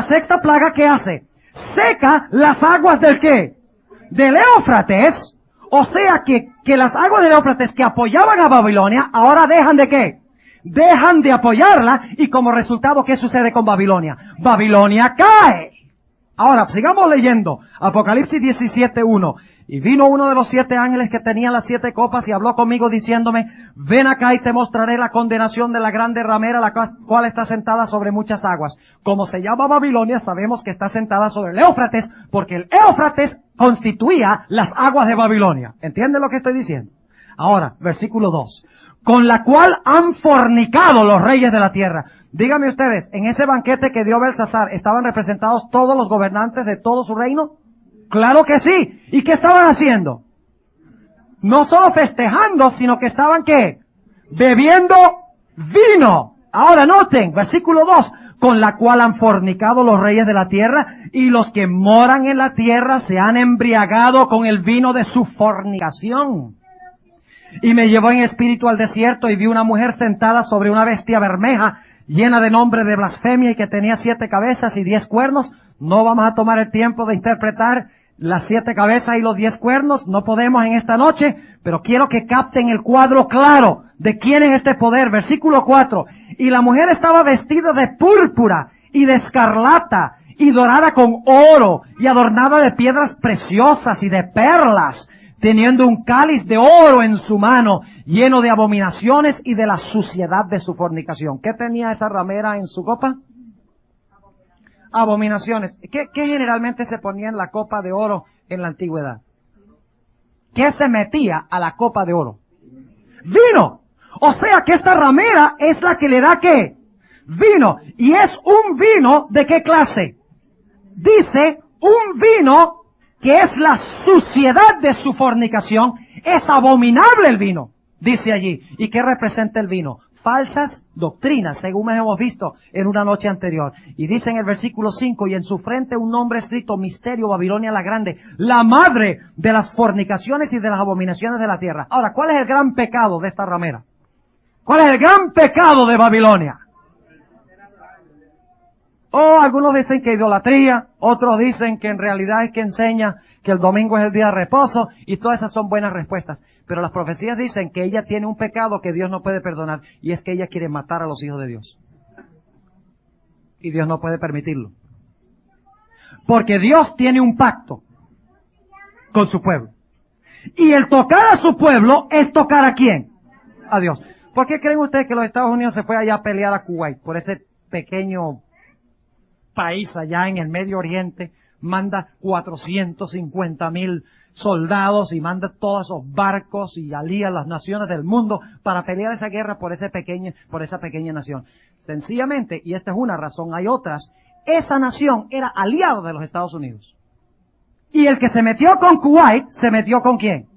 sexta plaga, ¿qué hace? Seca las aguas ¿del qué? Del Éufrates. O sea que las aguas del Éufrates que apoyaban a Babilonia, ahora dejan ¿de qué? Dejan de apoyarla, y como resultado, ¿qué sucede con Babilonia? Babilonia cae. Ahora, sigamos leyendo. Apocalipsis 17:1. Y vino uno de los 7 ángeles que tenía las 7 copas y habló conmigo diciéndome, ven acá y te mostraré la condenación de la grande ramera, la cual está sentada sobre muchas aguas. Como se llama Babilonia, sabemos que está sentada sobre el Éufrates, porque el Éufrates constituía las aguas de Babilonia. ¿Entienden lo que estoy diciendo? Ahora, versículo 2. Con la cual han fornicado los reyes de la tierra. Díganme ustedes, en ese banquete que dio Belsasar, ¿estaban representados todos los gobernantes de todo su reino? Claro que sí. ¿Y qué estaban haciendo? No solo festejando, sino que estaban ¿qué? Bebiendo vino. Ahora noten, versículo 2. Con la cual han fornicado los reyes de la tierra, y los que moran en la tierra se han embriagado con el vino de su fornicación. Y me llevó en espíritu al desierto y vi una mujer sentada sobre una bestia bermeja, llena de nombre de blasfemia y que tenía 7 cabezas y 10 cuernos. No vamos a tomar el tiempo de interpretar las 7 cabezas y los 10 cuernos, no podemos en esta noche, pero quiero que capten el cuadro claro de quién es este poder. Versículo 4. Y la mujer estaba vestida de púrpura y de escarlata y dorada con oro y adornada de piedras preciosas y de perlas, teniendo un cáliz de oro en su mano, lleno de abominaciones y de la suciedad de su fornicación. ¿Qué tenía esa ramera en su copa? Abominaciones. ¿Qué generalmente se ponía en la copa de oro en la antigüedad? ¿Qué se metía a la copa de oro? ¡Vino! O sea que esta ramera es la que le da ¿qué? Vino. ¿Y es un vino de qué clase? Dice, un vino que es la suciedad de su fornicación. Es abominable el vino, dice allí. ¿Y qué representa el vino? Falsas doctrinas, según hemos visto en una noche anterior. Y dice en el versículo 5, y en su frente un nombre escrito, Misterio, Babilonia la Grande, la madre de las fornicaciones y de las abominaciones de la tierra. Ahora, ¿cuál es el gran pecado de esta ramera? ¿Cuál es el gran pecado de Babilonia? Algunos dicen que idolatría, otros dicen que en realidad es que enseña que el domingo es el día de reposo, y todas esas son buenas respuestas. Pero las profecías dicen que ella tiene un pecado que Dios no puede perdonar, y es que ella quiere matar a los hijos de Dios. Y Dios no puede permitirlo. Porque Dios tiene un pacto con su pueblo. Y el tocar a su pueblo es tocar ¿a quién? A Dios. ¿Por qué creen ustedes que los Estados Unidos se fue allá a pelear a Kuwait? Por ese pequeño país allá en el Medio Oriente, manda 450,000 soldados y manda todos esos barcos y alía a las naciones del mundo para pelear esa guerra por esa pequeña nación. Sencillamente, y esta es una razón, hay otras, esa nación era aliada de los Estados Unidos. Y el que se metió con Kuwait, ¿se metió con quién?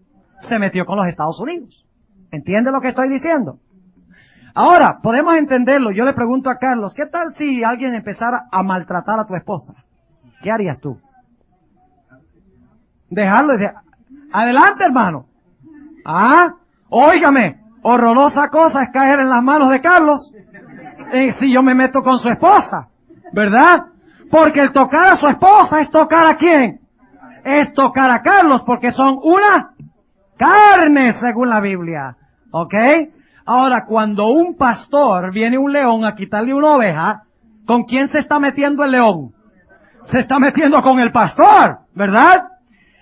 Se metió con los Estados Unidos. ¿Entiende lo que estoy diciendo? Ahora, podemos entenderlo. Yo le pregunto a Carlos, ¿qué tal si alguien empezara a maltratar a tu esposa? ¿Qué harías tú? Dejarlo y adelante, hermano. Óigame, horrorosa cosa es caer en las manos de Carlos si yo me meto con su esposa, ¿verdad? Porque el tocar a su esposa es tocar ¿a quién? Es tocar a Carlos, porque son una carne, según la Biblia. ¿Ok? Ahora, cuando un pastor viene un león a quitarle una oveja, ¿con quién se está metiendo el león? se está metiendo con el pastor, ¿verdad?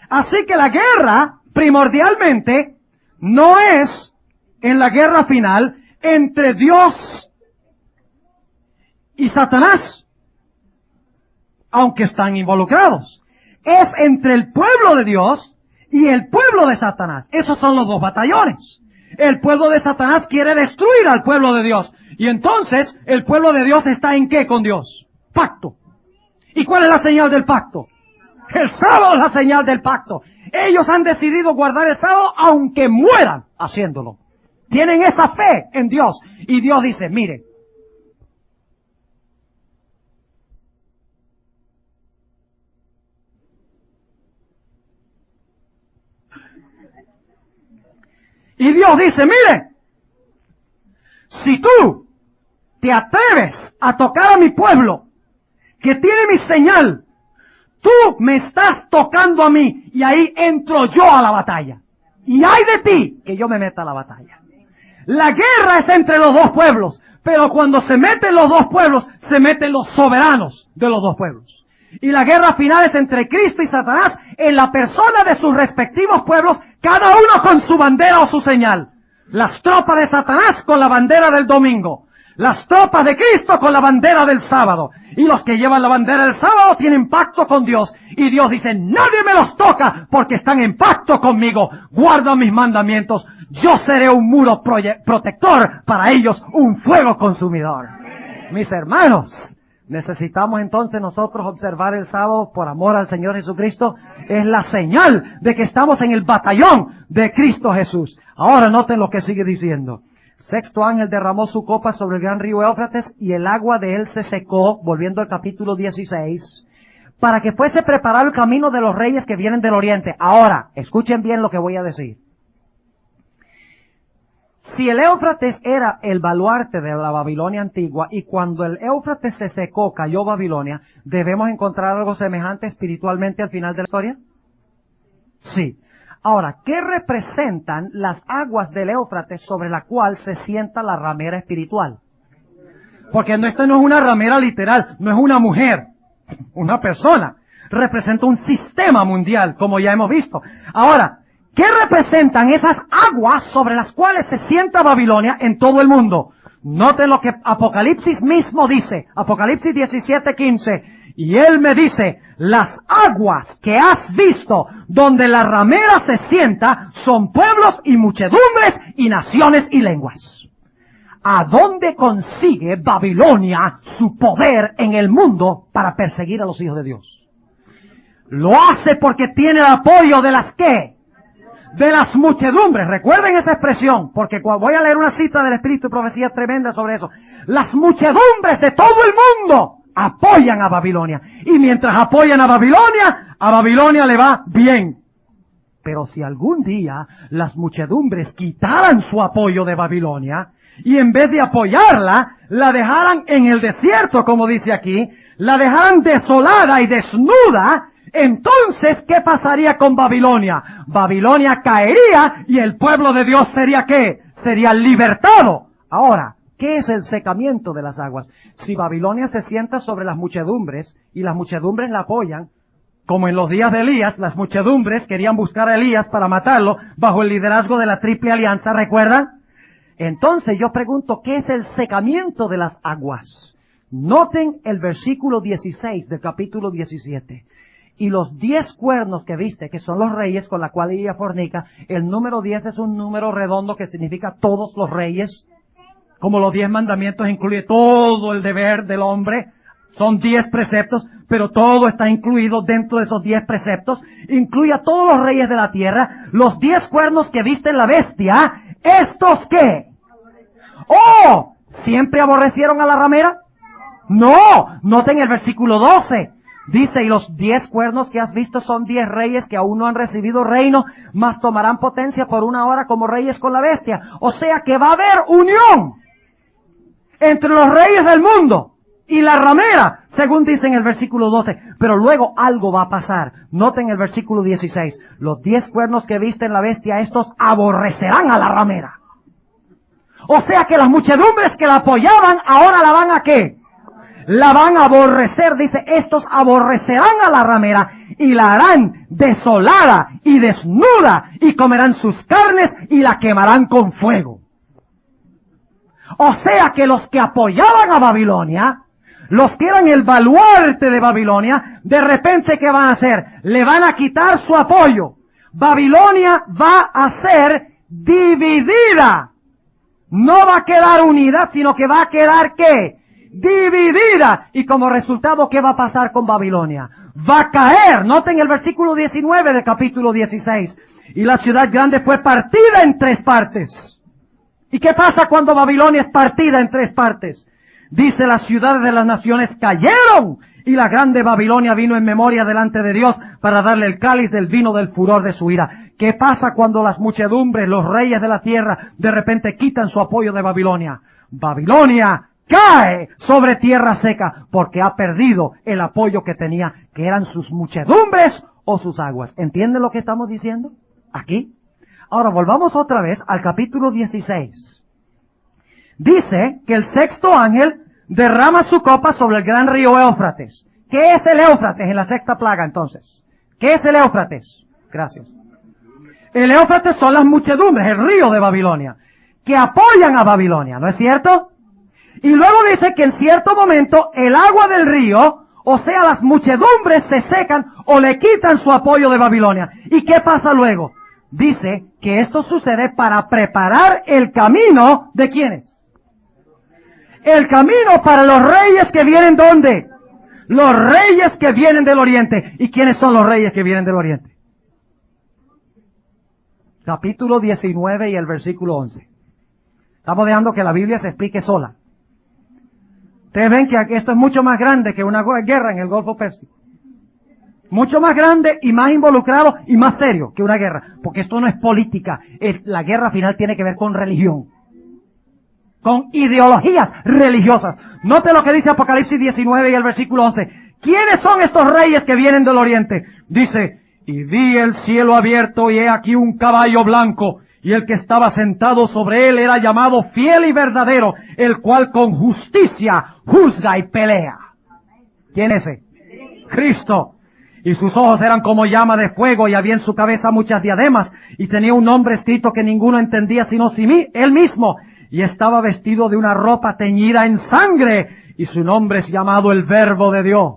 Así que la guerra, primordialmente, no es en la guerra final entre Dios y Satanás, aunque están involucrados. Es entre el pueblo de Dios y el pueblo de Satanás. Esos son los dos batallones. El pueblo de Satanás quiere destruir al pueblo de Dios. Y entonces, el pueblo de Dios está ¿en qué con Dios? Pacto. ¿Y cuál es la señal del pacto? El sábado es la señal del pacto. Ellos han decidido guardar el sábado aunque mueran haciéndolo. Tienen esa fe en Dios. Y Dios dice, mire, y Dios dice, mire, si tú te atreves a tocar a mi pueblo, que tiene mi señal, tú me estás tocando a mí, y ahí entro yo a la batalla. Y hay de ti que yo me meta a la batalla. La guerra es entre los dos pueblos, pero cuando se meten los dos pueblos, se meten los soberanos de los dos pueblos. Y la guerra final es entre Cristo y Satanás en la persona de sus respectivos pueblos, cada uno con su bandera o su señal. Las tropas de Satanás con la bandera del domingo. Las tropas de Cristo con la bandera del sábado. Y los que llevan la bandera del sábado tienen pacto con Dios. Y Dios dice, nadie me los toca porque están en pacto conmigo. Guardan mis mandamientos. Yo seré un muro protector para ellos, un fuego consumidor. Mis hermanos, necesitamos entonces nosotros observar el sábado por amor al Señor Jesucristo. Es la señal de que estamos en el batallón de Cristo Jesús. Ahora noten lo que sigue diciendo. Sexto ángel derramó su copa sobre el gran río Éufrates y el agua de él se secó, volviendo al capítulo 16, para que fuese preparado el camino de los reyes que vienen del oriente. Ahora, escuchen bien lo que voy a decir. Si el Éufrates era el baluarte de la Babilonia antigua y cuando el Éufrates se secó cayó Babilonia, ¿debemos encontrar algo semejante espiritualmente al final de la historia? Sí. Ahora, ¿qué representan las aguas del Éufrates sobre la cual se sienta la ramera espiritual? Porque esto no es una ramera literal, no es una mujer, una persona. Representa un sistema mundial, como ya hemos visto. Ahora, ¿qué representan esas aguas sobre las cuales se sienta Babilonia en todo el mundo? Noten lo que Apocalipsis mismo dice, Apocalipsis 17:15. Y él me dice, las aguas que has visto donde la ramera se sienta son pueblos y muchedumbres y naciones y lenguas. ¿A dónde consigue Babilonia su poder en el mundo para perseguir a los hijos de Dios? Lo hace porque tiene el apoyo de las ¿qué? De las muchedumbres. Recuerden esa expresión, porque voy a leer una cita del Espíritu y Profecía tremenda sobre eso. Las muchedumbres de todo el mundo apoyan a Babilonia. Y mientras apoyan a Babilonia le va bien. Pero si algún día las muchedumbres quitaran su apoyo de Babilonia, y en vez de apoyarla, la dejaran en el desierto, como dice aquí, la dejaran desolada y desnuda, entonces, ¿qué pasaría con Babilonia? Babilonia caería y el pueblo de Dios sería ¿qué? Sería libertado. Ahora, ¿qué es el secamiento de las aguas? Si Babilonia se sienta sobre las muchedumbres y las muchedumbres la apoyan, como en los días de Elías, las muchedumbres querían buscar a Elías para matarlo bajo el liderazgo de la Triple Alianza, ¿recuerdan? Entonces yo pregunto, ¿qué es el secamiento de las aguas? Noten el versículo 16 del capítulo 17. Y los 10 cuernos que viste, que son los reyes con la cual ella fornica, el número 10 es un número redondo que significa todos los reyes. Como los 10 mandamientos incluye todo el deber del hombre. Son 10 preceptos, pero todo está incluido dentro de esos 10 preceptos. Incluye a todos los reyes de la tierra. Los 10 cuernos que viste en la bestia, ¿estos qué? ¡Oh! ¿Siempre aborrecieron a la ramera? No, noten el versículo 12. Dice, y los 10 cuernos que has visto son 10 reyes que aún no han recibido reino, mas tomarán potencia por una hora como reyes con la bestia. O sea que va a haber unión entre los reyes del mundo y la ramera, según dice en el versículo 12. Pero luego algo va a pasar. Noten el versículo 16. Los 10 cuernos que viste en la bestia, estos aborrecerán a la ramera. O sea que las muchedumbres que la apoyaban, ahora la van a ¿qué? La van a aborrecer, dice, estos aborrecerán a la ramera y la harán desolada y desnuda y comerán sus carnes y la quemarán con fuego. O sea que los que apoyaban a Babilonia, los que eran el baluarte de Babilonia, de repente, ¿qué van a hacer? Le van a quitar su apoyo. Babilonia va a ser dividida. No va a quedar unida, sino que va a quedar, ¿qué? Dividida. Y como resultado, ¿qué va a pasar con Babilonia? Va a caer. Noten el versículo 19 del capítulo 16. Y la ciudad grande fue partida en 3 partes. ¿Y qué pasa cuando Babilonia es partida en 3 partes? Dice, las ciudades de las naciones cayeron, y la grande Babilonia vino en memoria delante de Dios para darle el cáliz del vino del furor de su ira. ¿Qué pasa cuando las muchedumbres, los reyes de la tierra, de repente quitan su apoyo de Babilonia? Babilonia cae sobre tierra seca, porque ha perdido el apoyo que tenía, que eran sus muchedumbres o sus aguas. ¿Entienden lo que estamos diciendo aquí? Ahora volvamos otra vez al capítulo 16. Dice que el 6º ángel derrama su copa sobre el gran río Éufrates. ¿Qué es el Éufrates en la 6ª plaga entonces? ¿Qué es el Éufrates? Gracias. El Éufrates son las muchedumbres, el río de Babilonia, que apoyan a Babilonia, ¿no es cierto? Y luego dice que en cierto momento el agua del río, o sea las muchedumbres, se secan o le quitan su apoyo de Babilonia. ¿Y qué pasa luego? Dice que esto sucede para preparar el camino ¿de quiénes? El camino para los reyes que vienen ¿dónde? Los reyes que vienen del oriente. ¿Y quiénes son los reyes que vienen del oriente? Capítulo 19 y el versículo 11. Estamos dejando que la Biblia se explique sola. Ustedes ven que esto es mucho más grande que una guerra en el Golfo Pérsico. Mucho más grande y más involucrado y más serio que una guerra. Porque esto no es política. La guerra final tiene que ver con religión. Con ideologías religiosas. Note lo que dice Apocalipsis 19 y el versículo 11. ¿Quiénes son estos reyes que vienen del oriente? Dice, y vi el cielo abierto y he aquí un caballo blanco, y el que estaba sentado sobre él era llamado Fiel y Verdadero, el cual con justicia juzga y pelea. ¿Quién es ese? Cristo. Y sus ojos eran como llama de fuego, y había en su cabeza muchas diademas, y tenía un nombre escrito que ninguno entendía sino él mismo. Y estaba vestido de una ropa teñida en sangre, y su nombre es llamado el Verbo de Dios.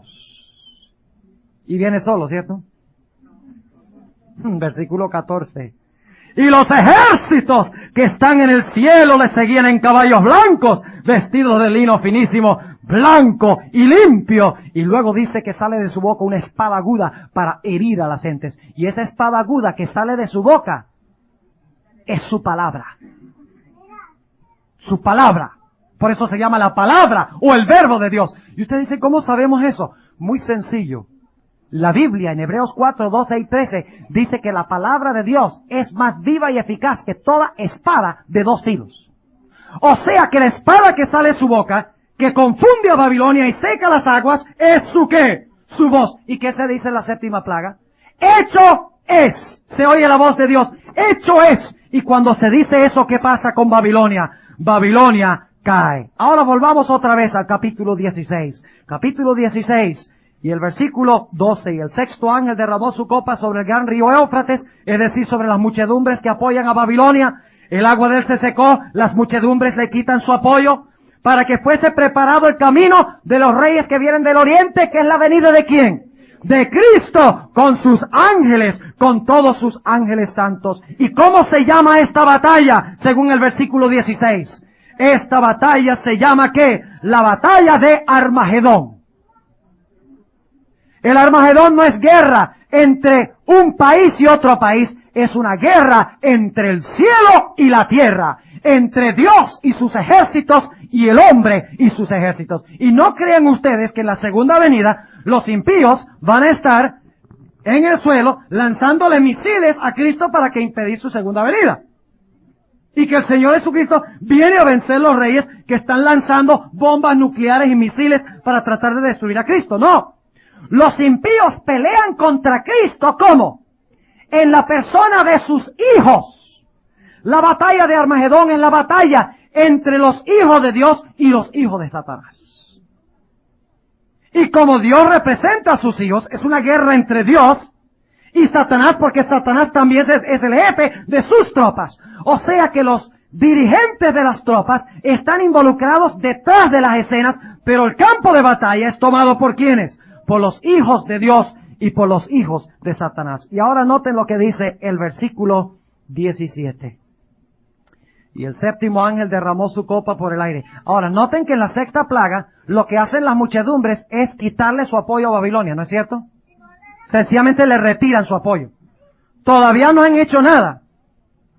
Y viene solo, ¿cierto? Versículo 14. Y los ejércitos que están en el cielo le seguían en caballos blancos, vestidos de lino finísimo, blanco y limpio. Y luego dice que sale de su boca una espada aguda para herir a las gentes. Y esa espada aguda que sale de su boca es su palabra. Su palabra. Por eso se llama la palabra o el verbo de Dios. Y usted dice, ¿cómo sabemos eso? Muy sencillo. La Biblia en Hebreos 4, 12 y 13 dice que la palabra de Dios es más viva y eficaz que toda espada de 2 filos. O sea que la espada que sale de su boca, que confunde a Babilonia y seca las aguas, es su ¿qué? Su voz. ¿Y qué se dice en la 7ª plaga? Hecho es. Se oye la voz de Dios. Hecho es. Y cuando se dice eso, ¿qué pasa con Babilonia? Babilonia cae. Ahora volvamos otra vez al capítulo 16. Capítulo 16 y el versículo 12. Y el 6º ángel derramó su copa sobre el gran río Éufrates, es decir, sobre las muchedumbres que apoyan a Babilonia. El agua de él se secó, las muchedumbres le quitan su apoyo, para que fuese preparado el camino de los reyes que vienen del oriente, que es la venida ¿de quién? De Cristo, con sus ángeles, con todos sus ángeles santos. ¿Y cómo se llama esta batalla? Según el versículo 16. Esta batalla se llama ¿qué? La batalla de Armagedón. El Armagedón no es guerra entre un país y otro país, es una guerra entre el cielo y la tierra, entre Dios y sus ejércitos y el hombre y sus ejércitos. Y no crean ustedes que en la segunda venida los impíos van a estar en el suelo lanzándole misiles a Cristo para que impedir su segunda venida. Y que el Señor Jesucristo viene a vencer los reyes que están lanzando bombas nucleares y misiles para tratar de destruir a Cristo. No. Los impíos pelean contra Cristo, ¿cómo? En la persona de sus hijos. La batalla de Armagedón es la batalla entre los hijos de Dios y los hijos de Satanás. Y como Dios representa a sus hijos, es una guerra entre Dios y Satanás, porque Satanás también es el jefe de sus tropas. O sea que los dirigentes de las tropas están involucrados detrás de las escenas, pero el campo de batalla es tomado por ¿quiénes? Por los hijos de Dios y por los hijos de Satanás. Y ahora noten lo que dice el versículo 17. Y el séptimo ángel derramó su copa por el aire. Ahora, noten que en la sexta plaga, lo que hacen las muchedumbres es quitarle su apoyo a Babilonia, ¿no es cierto? Sencillamente le retiran su apoyo. Todavía no han hecho nada.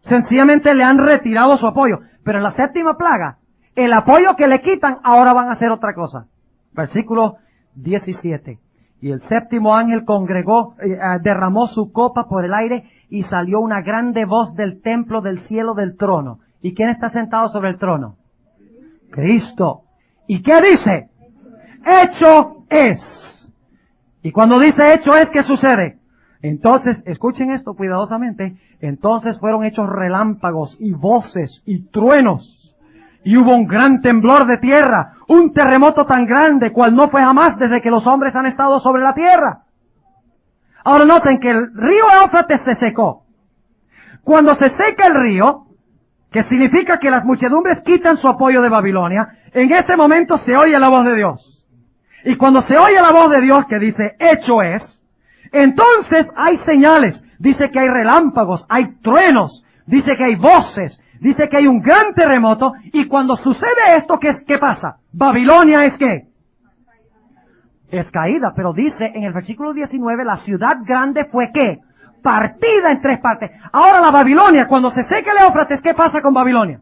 Sencillamente le han retirado su apoyo. Pero en la séptima plaga, el apoyo que le quitan, ahora van a hacer otra cosa. Versículo 17. Y el séptimo ángel derramó su copa por el aire y salió una grande voz del templo del cielo del trono. ¿Y quién está sentado sobre el trono? Cristo. ¿Y qué dice? Hecho es. Y cuando dice hecho es, ¿qué sucede? Entonces, escuchen esto cuidadosamente, entonces fueron hechos relámpagos y voces y truenos. Y hubo un gran temblor de tierra, un terremoto tan grande cual no fue jamás desde que los hombres han estado sobre la tierra. Ahora noten que el río Éufrates se secó. Cuando se seca el río, que significa que las muchedumbres quitan su apoyo de Babilonia, en ese momento se oye la voz de Dios. Y cuando se oye la voz de Dios que dice, hecho es, entonces hay señales. Dice que hay relámpagos, hay truenos, dice que hay voces, dice que hay un gran terremoto, y cuando sucede esto, ¿qué pasa? Babilonia es ¿qué? Es caída, pero dice en el versículo 19, la ciudad grande fue ¿qué? Partida en tres partes. Ahora la Babilonia, cuando se seca el Éufrates, ¿qué pasa con Babilonia?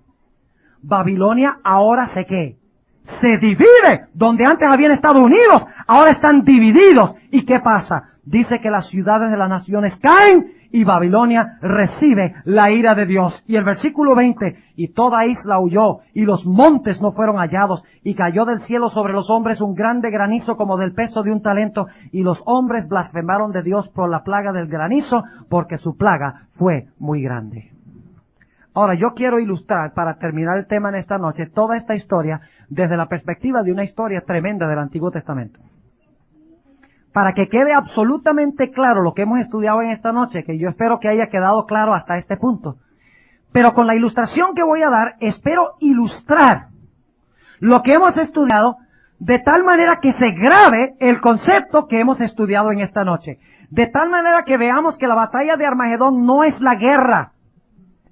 Babilonia ahora se divide. Donde antes habían estado unidos, ahora están divididos. ¿Y qué pasa? Dice que las ciudades de las naciones caen y Babilonia recibe la ira de Dios. Y el versículo 20, y toda isla huyó, y los montes no fueron hallados, y cayó del cielo sobre los hombres un grande granizo como del peso de un talento, y los hombres blasfemaron de Dios por la plaga del granizo, porque su plaga fue muy grande. Ahora, yo quiero ilustrar, para terminar el tema en esta noche, toda esta historia desde la perspectiva de una historia tremenda del Antiguo Testamento. Para que quede absolutamente claro lo que hemos estudiado en esta noche, que yo espero que haya quedado claro hasta este punto. Pero con la ilustración que voy a dar, espero ilustrar lo que hemos estudiado de tal manera que se grabe el concepto que hemos estudiado en esta noche. De tal manera que veamos que la batalla de Armagedón no es la guerra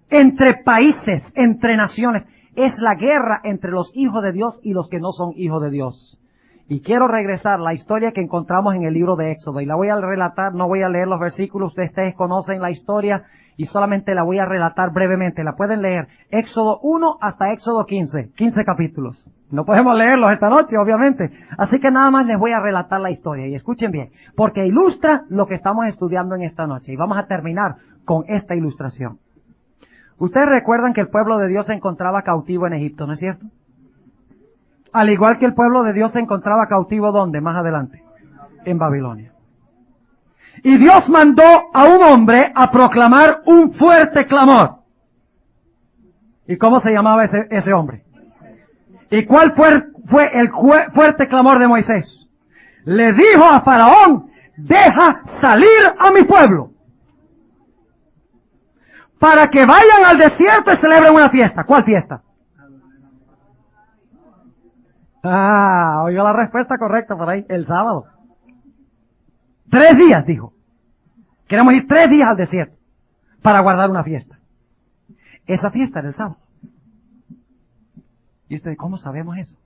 entre países, entre naciones. Es la guerra entre los hijos de Dios y los que no son hijos de Dios. Y quiero regresar a la historia que encontramos en el libro de Éxodo. Y la voy a relatar, no voy a leer los versículos, ustedes conocen la historia y solamente la voy a relatar brevemente. La pueden leer. Éxodo 1 hasta Éxodo 15. 15 capítulos. No podemos leerlos esta noche, obviamente. Así que nada más les voy a relatar la historia. Y escuchen bien, porque ilustra lo que estamos estudiando en esta noche. Y vamos a terminar con esta ilustración. Ustedes recuerdan que el pueblo de Dios se encontraba cautivo en Egipto, ¿no es cierto? Al igual que el pueblo de Dios se encontraba cautivo, ¿dónde? Más adelante. En Babilonia. Y Dios mandó a un hombre a proclamar un fuerte clamor. ¿Y cómo se llamaba ese hombre? ¿Y cuál fue el fuerte clamor de Moisés? Le dijo a Faraón, deja salir a mi pueblo, para que vayan al desierto y celebren una fiesta. ¿Cuál fiesta? Oiga la respuesta correcta por ahí, el sábado. 3 días, dijo. Queremos ir 3 días al desierto para guardar una fiesta. Esa fiesta era el sábado. ¿Y usted cómo sabemos eso?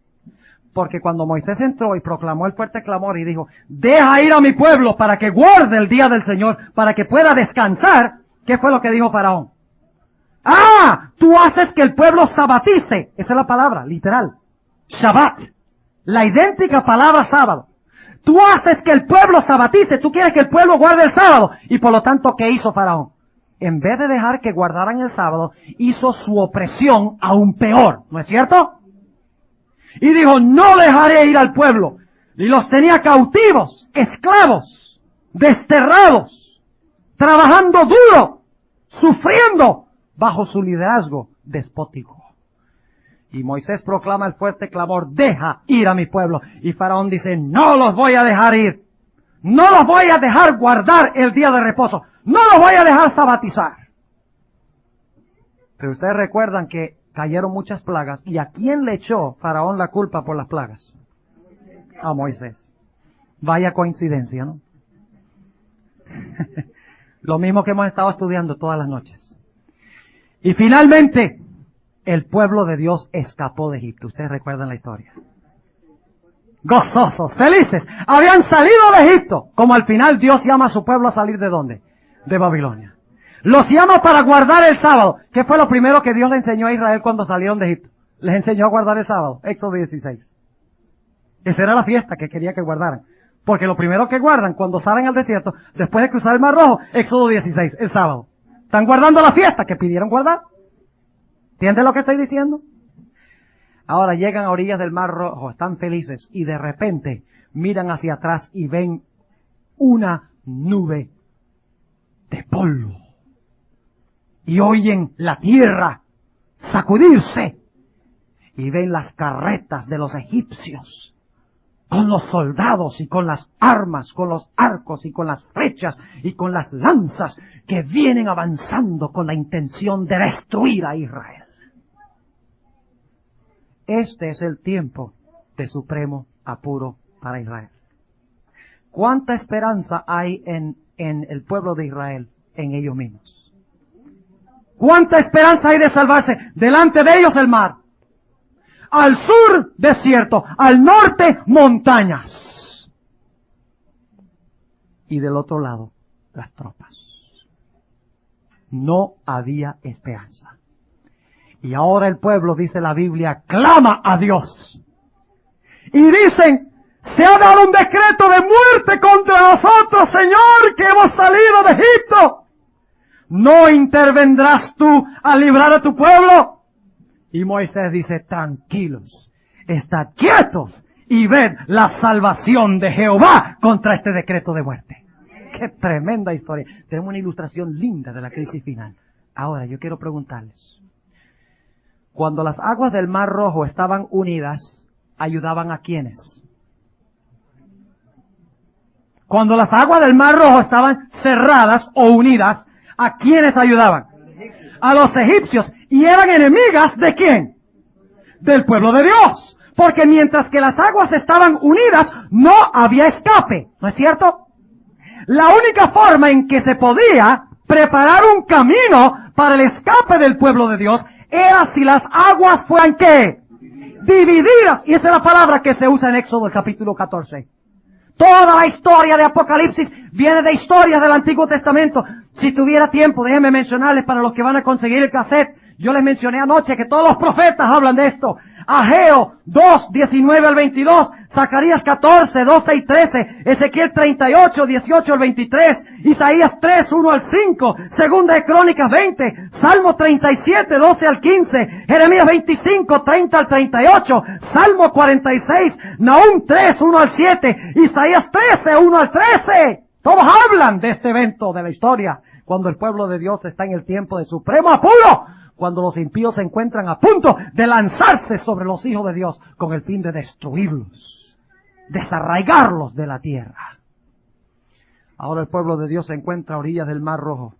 Porque cuando Moisés entró y proclamó el fuerte clamor y dijo, deja ir a mi pueblo para que guarde el día del Señor, para que pueda descansar, ¿qué fue lo que dijo Faraón? Tú haces que el pueblo sabatice. Esa es la palabra, literal. Shabbat. La idéntica palabra sábado. Tú haces que el pueblo sabatice. Tú quieres que el pueblo guarde el sábado. Y por lo tanto, ¿qué hizo Faraón? En vez de dejar que guardaran el sábado, hizo su opresión aún peor. ¿No es cierto? Y dijo, no dejaré ir al pueblo. Y los tenía cautivos, esclavos, desterrados, trabajando duro, sufriendo bajo su liderazgo despótico. Y Moisés proclama el fuerte clamor, deja ir a mi pueblo. Y Faraón dice, no los voy a dejar ir. No los voy a dejar guardar el día de reposo. No los voy a dejar sabatizar. Pero ustedes recuerdan que cayeron muchas plagas. ¿Y a quién le echó Faraón la culpa por las plagas? A Moisés. Vaya coincidencia, ¿no? Lo mismo que hemos estado estudiando todas las noches. Y finalmente, el pueblo de Dios escapó de Egipto. Ustedes recuerdan la historia. Gozosos, felices. Habían salido de Egipto. Como al final Dios llama a su pueblo a salir ¿de dónde? De Babilonia. Los llama para guardar el sábado. ¿Qué fue lo primero que Dios le enseñó a Israel cuando salieron de Egipto? Les enseñó a guardar el sábado. Éxodo 16. Esa era la fiesta que quería que guardaran. Porque lo primero que guardan cuando salen al desierto, después de cruzar el Mar Rojo, Éxodo 16, el sábado. Están guardando la fiesta que pidieron guardar. ¿Entienden lo que estoy diciendo? Ahora llegan a orillas del Mar Rojo, están felices y de repente miran hacia atrás y ven una nube de polvo. Y oyen la tierra sacudirse. Y ven las carretas de los egipcios con los soldados y con las armas, con los arcos y con las flechas y con las lanzas que vienen avanzando con la intención de destruir a Israel. Este es el tiempo de supremo apuro para Israel. ¿Cuánta esperanza hay en el pueblo de Israel, en ellos mismos? ¿Cuánta esperanza hay de salvarse? Delante de ellos el mar. Al sur, desierto. Al norte, montañas. Y del otro lado, las tropas. No había esperanza. Y ahora el pueblo, dice la Biblia, clama a Dios. Y dicen, se ha dado un decreto de muerte contra nosotros, Señor, que hemos salido de Egipto. ¿No intervendrás tú a librar a tu pueblo? Y Moisés dice, tranquilos, estad quietos y ved la salvación de Jehová contra este decreto de muerte. ¡Qué tremenda historia! Tenemos una ilustración linda de la crisis final. Ahora, yo quiero preguntarles. Cuando las aguas del Mar Rojo estaban unidas, ¿ayudaban a quiénes? Cuando las aguas del Mar Rojo estaban cerradas o unidas, ¿a quiénes ayudaban? A los egipcios. ¿Y eran enemigas de quién? Del pueblo de Dios. Porque mientras que las aguas estaban unidas, no había escape. ¿No es cierto? La única forma en que se podía preparar un camino para el escape del pueblo de Dios era si las aguas fueran ¿qué? Divididas. Y esa es la palabra que se usa en Éxodo, el capítulo 14. Toda la historia de Apocalipsis viene de historias del Antiguo Testamento. Si tuviera tiempo, déjenme mencionarles para los que van a conseguir el cassette. Yo les mencioné anoche que todos los profetas hablan de esto. Ageo 2, 19 al 22, Zacarías 14, 12 y 13, Ezequiel 38, 18 al 23, Isaías 3, 1 al 5, Segunda de Crónicas 20, Salmo 37, 12 al 15, Jeremías 25, 30 al 38, Salmo 46, Nahum 3, 1 al 7, Isaías 13, 1 al 13. Todos hablan de este evento de la historia, cuando el pueblo de Dios está en el tiempo de supremo apuro, cuando los impíos se encuentran a punto de lanzarse sobre los hijos de Dios con el fin de destruirlos, desarraigarlos de la tierra. Ahora el pueblo de Dios se encuentra a orillas del Mar Rojo,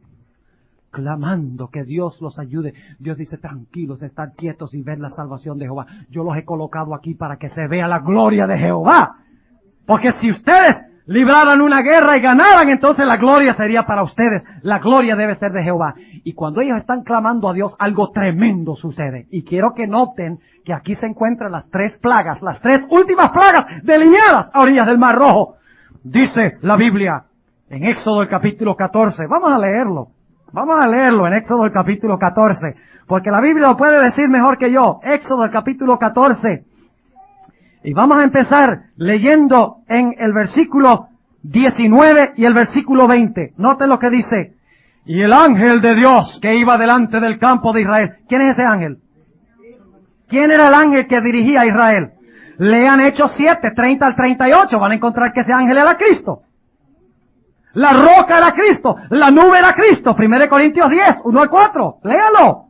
clamando que Dios los ayude. Dios dice, tranquilos, estad quietos y ved la salvación de Jehová. Yo los he colocado aquí para que se vea la gloria de Jehová. Porque si ustedes libraran una guerra y ganaran, entonces la gloria sería para ustedes. La gloria debe ser de Jehová. Y cuando ellos están clamando a Dios, algo tremendo sucede. Y quiero que noten que aquí se encuentran las tres plagas, las tres últimas plagas delineadas a orillas del Mar Rojo. Dice la Biblia en Éxodo el capítulo 14. Vamos a leerlo. Vamos a leerlo en Éxodo el capítulo 14. Porque la Biblia lo puede decir mejor que yo. Éxodo el capítulo 14. Y vamos a empezar leyendo en el versículo 19 y el versículo 20. Noten lo que dice. Y el ángel de Dios que iba delante del campo de Israel. ¿Quién es ese ángel? ¿Quién era el ángel que dirigía a Israel? Lean Hechos 7, 30 al 38. Van a encontrar que ese ángel era Cristo. La roca era Cristo. La nube era Cristo. 1 Corintios 10, 1 al 4. Léalo.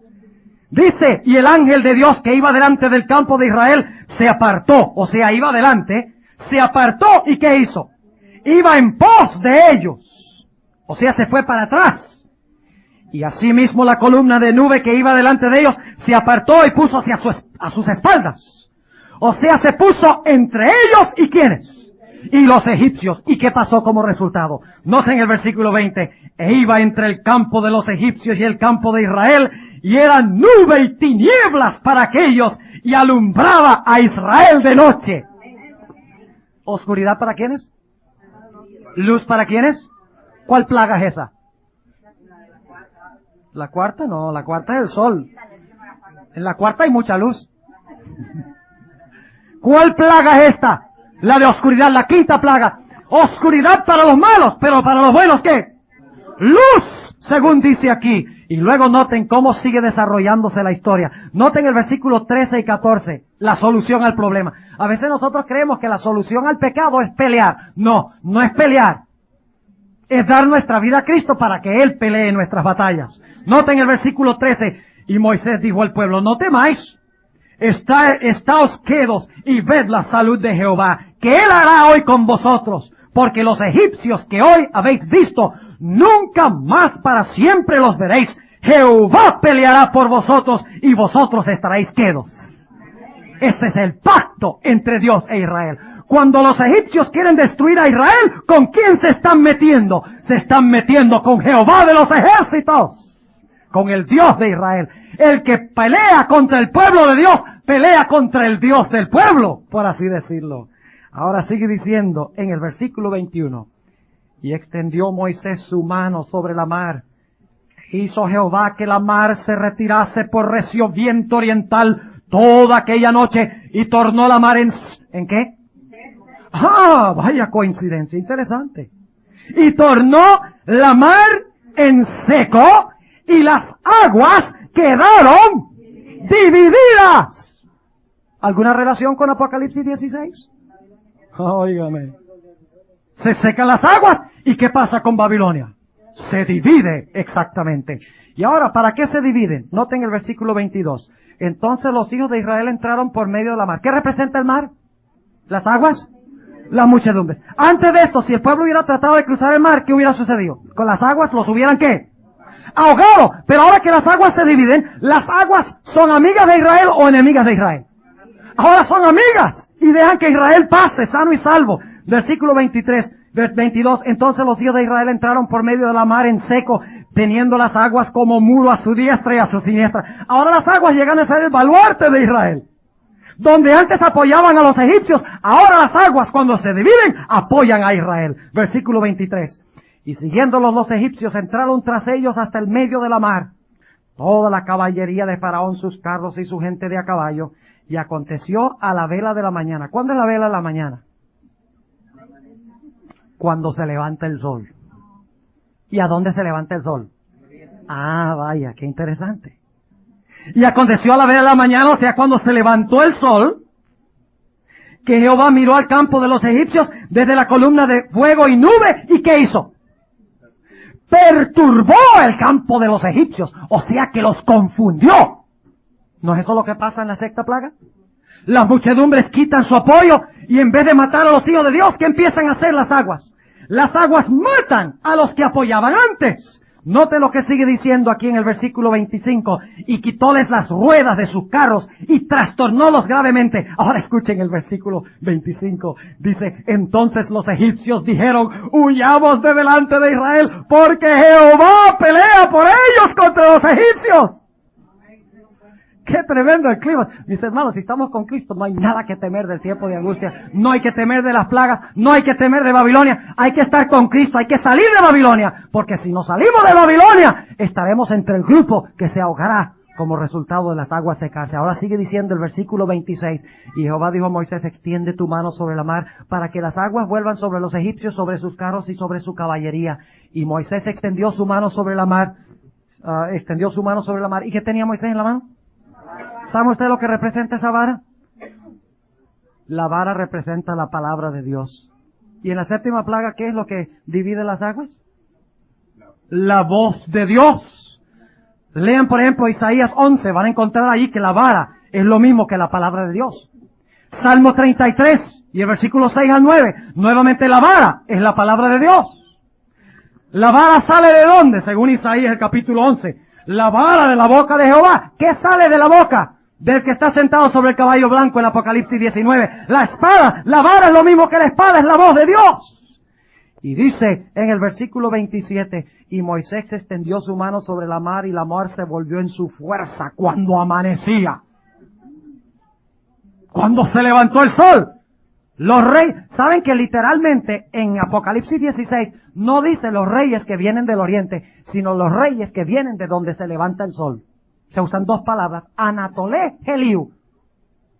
Dice, y el ángel de Dios que iba delante del campo de Israel se apartó, o sea, iba delante, se apartó y ¿qué hizo? Iba en pos de ellos, o sea, se fue para atrás. Y asimismo la columna de nube que iba delante de ellos se apartó y puso a sus espaldas. O sea, se puso entre ellos y ¿quiénes? Y los egipcios. ¿Y qué pasó como resultado? Noten en el versículo 20, e iba entre el campo de los egipcios y el campo de Israel, y era nube y tinieblas para aquellos, y alumbraba a Israel de noche. ¿Oscuridad para quiénes? ¿Luz para quiénes? ¿Cuál plaga es esa? La cuarta no, la cuarta es el sol. En la cuarta hay mucha luz. ¿Cuál plaga es esta? La de oscuridad, la quinta plaga. Oscuridad para los malos, pero para los buenos, ¿qué? Luz, según dice aquí. Y luego noten cómo sigue desarrollándose la historia. Noten el versículo 13 y 14, la solución al problema. A veces nosotros creemos que la solución al pecado es pelear. No, no es pelear. Es dar nuestra vida a Cristo para que Él pelee nuestras batallas. Noten el versículo 13. Y Moisés dijo al pueblo, no temáis. Estáos quedos y ved la salud de Jehová, que Él hará hoy con vosotros, porque los egipcios que hoy habéis visto, nunca más para siempre los veréis. Jehová peleará por vosotros y vosotros estaréis quedos. Ese es el pacto entre Dios e Israel. Cuando los egipcios quieren destruir a Israel, ¿con quién se están metiendo? Se están metiendo con Jehová de los ejércitos, con el Dios de Israel. El que pelea contra el pueblo de Dios, pelea contra el Dios del pueblo, por así decirlo. Ahora sigue diciendo en el versículo 21, y extendió Moisés su mano sobre la mar. Hizo Jehová que la mar se retirase por recio viento oriental toda aquella noche, y tornó la mar ¿en qué? ¡Ah! Vaya coincidencia interesante. Y tornó la mar en seco, y las aguas quedaron divididas. ¿Alguna relación con Apocalipsis 16? Óigame. Se secan las aguas, ¿y qué pasa con Babilonia? Se divide, exactamente. Y ahora, ¿para qué se dividen? Noten el versículo 22. Entonces los hijos de Israel entraron por medio de la mar. ¿Qué representa el mar? ¿Las aguas? Las muchedumbres. Antes de esto, si el pueblo hubiera tratado de cruzar el mar, ¿qué hubiera sucedido? Con las aguas los hubieran ¿qué? Ahogado. Pero ahora que las aguas se dividen, ¿las aguas son amigas de Israel o enemigas de Israel? Ahora son amigas y dejan que Israel pase sano y salvo. Versículo 22. Entonces los hijos de Israel entraron por medio de la mar en seco, teniendo las aguas como muro a su diestra y a su siniestra. Ahora las aguas llegan a ser el baluarte de Israel. Donde antes apoyaban a los egipcios, ahora las aguas cuando se dividen apoyan a Israel. Versículo 23. Y siguiéndolos los egipcios entraron tras ellos hasta el medio de la mar, toda la caballería de Faraón, sus carros y su gente de a caballo. Y aconteció a la vela de la mañana. ¿Cuándo es la vela de la mañana? Cuando se levanta el sol. ¿Y a dónde se levanta el sol? Ah, vaya, qué interesante. Y aconteció a la vela de la mañana, o sea, cuando se levantó el sol, que Jehová miró al campo de los egipcios desde la columna de fuego y nube, ¿y qué hizo? Perturbó el campo de los egipcios, o sea que los confundió. ¿No es eso lo que pasa en la sexta plaga? Las muchedumbres quitan su apoyo y en vez de matar a los hijos de Dios, ¿qué empiezan a hacer las aguas? Las aguas matan a los que apoyaban antes. Note lo que sigue diciendo aquí en el versículo 25. Y quitóles las ruedas de sus carros y trastornólos gravemente. Ahora escuchen el versículo 25. Dice, entonces los egipcios dijeron, huyamos de delante de Israel, porque Jehová pelea por ellos contra los egipcios. ¡Qué tremendo el clima! Mis hermanos, si estamos con Cristo, no hay nada que temer del tiempo de angustia. No hay que temer de las plagas. No hay que temer de Babilonia. Hay que estar con Cristo. Hay que salir de Babilonia. Porque si no salimos de Babilonia, estaremos entre el grupo que se ahogará como resultado de las aguas secarse. Ahora sigue diciendo el versículo 26. Y Jehová dijo a Moisés, extiende tu mano sobre la mar para que las aguas vuelvan sobre los egipcios, sobre sus carros y sobre su caballería. Y Moisés extendió su mano sobre la mar. ¿Y qué tenía Moisés en la mano? ¿Sabe usted lo que representa esa vara? La vara representa la palabra de Dios. ¿Y en la séptima plaga qué es lo que divide las aguas? La voz de Dios. Lean, por ejemplo, Isaías 11, van a encontrar ahí que la vara es lo mismo que la palabra de Dios. Salmo 33, y el versículo 6 al 9, nuevamente la vara es la palabra de Dios. ¿La vara sale de dónde? Según Isaías, el capítulo 11. La vara de la boca de Jehová. ¿Qué sale de la boca del que está sentado sobre el caballo blanco en Apocalipsis 19? La espada. La vara es lo mismo que la espada, es la voz de Dios. Y dice en el versículo 27, y Moisés extendió su mano sobre la mar y la mar se volvió en su fuerza cuando amanecía. Cuando se levantó el sol. Los reyes, saben que literalmente en Apocalipsis 16 no dice los reyes que vienen del oriente, sino los reyes que vienen de donde se levanta el sol. Se usan dos palabras, Anatolé, Heliu.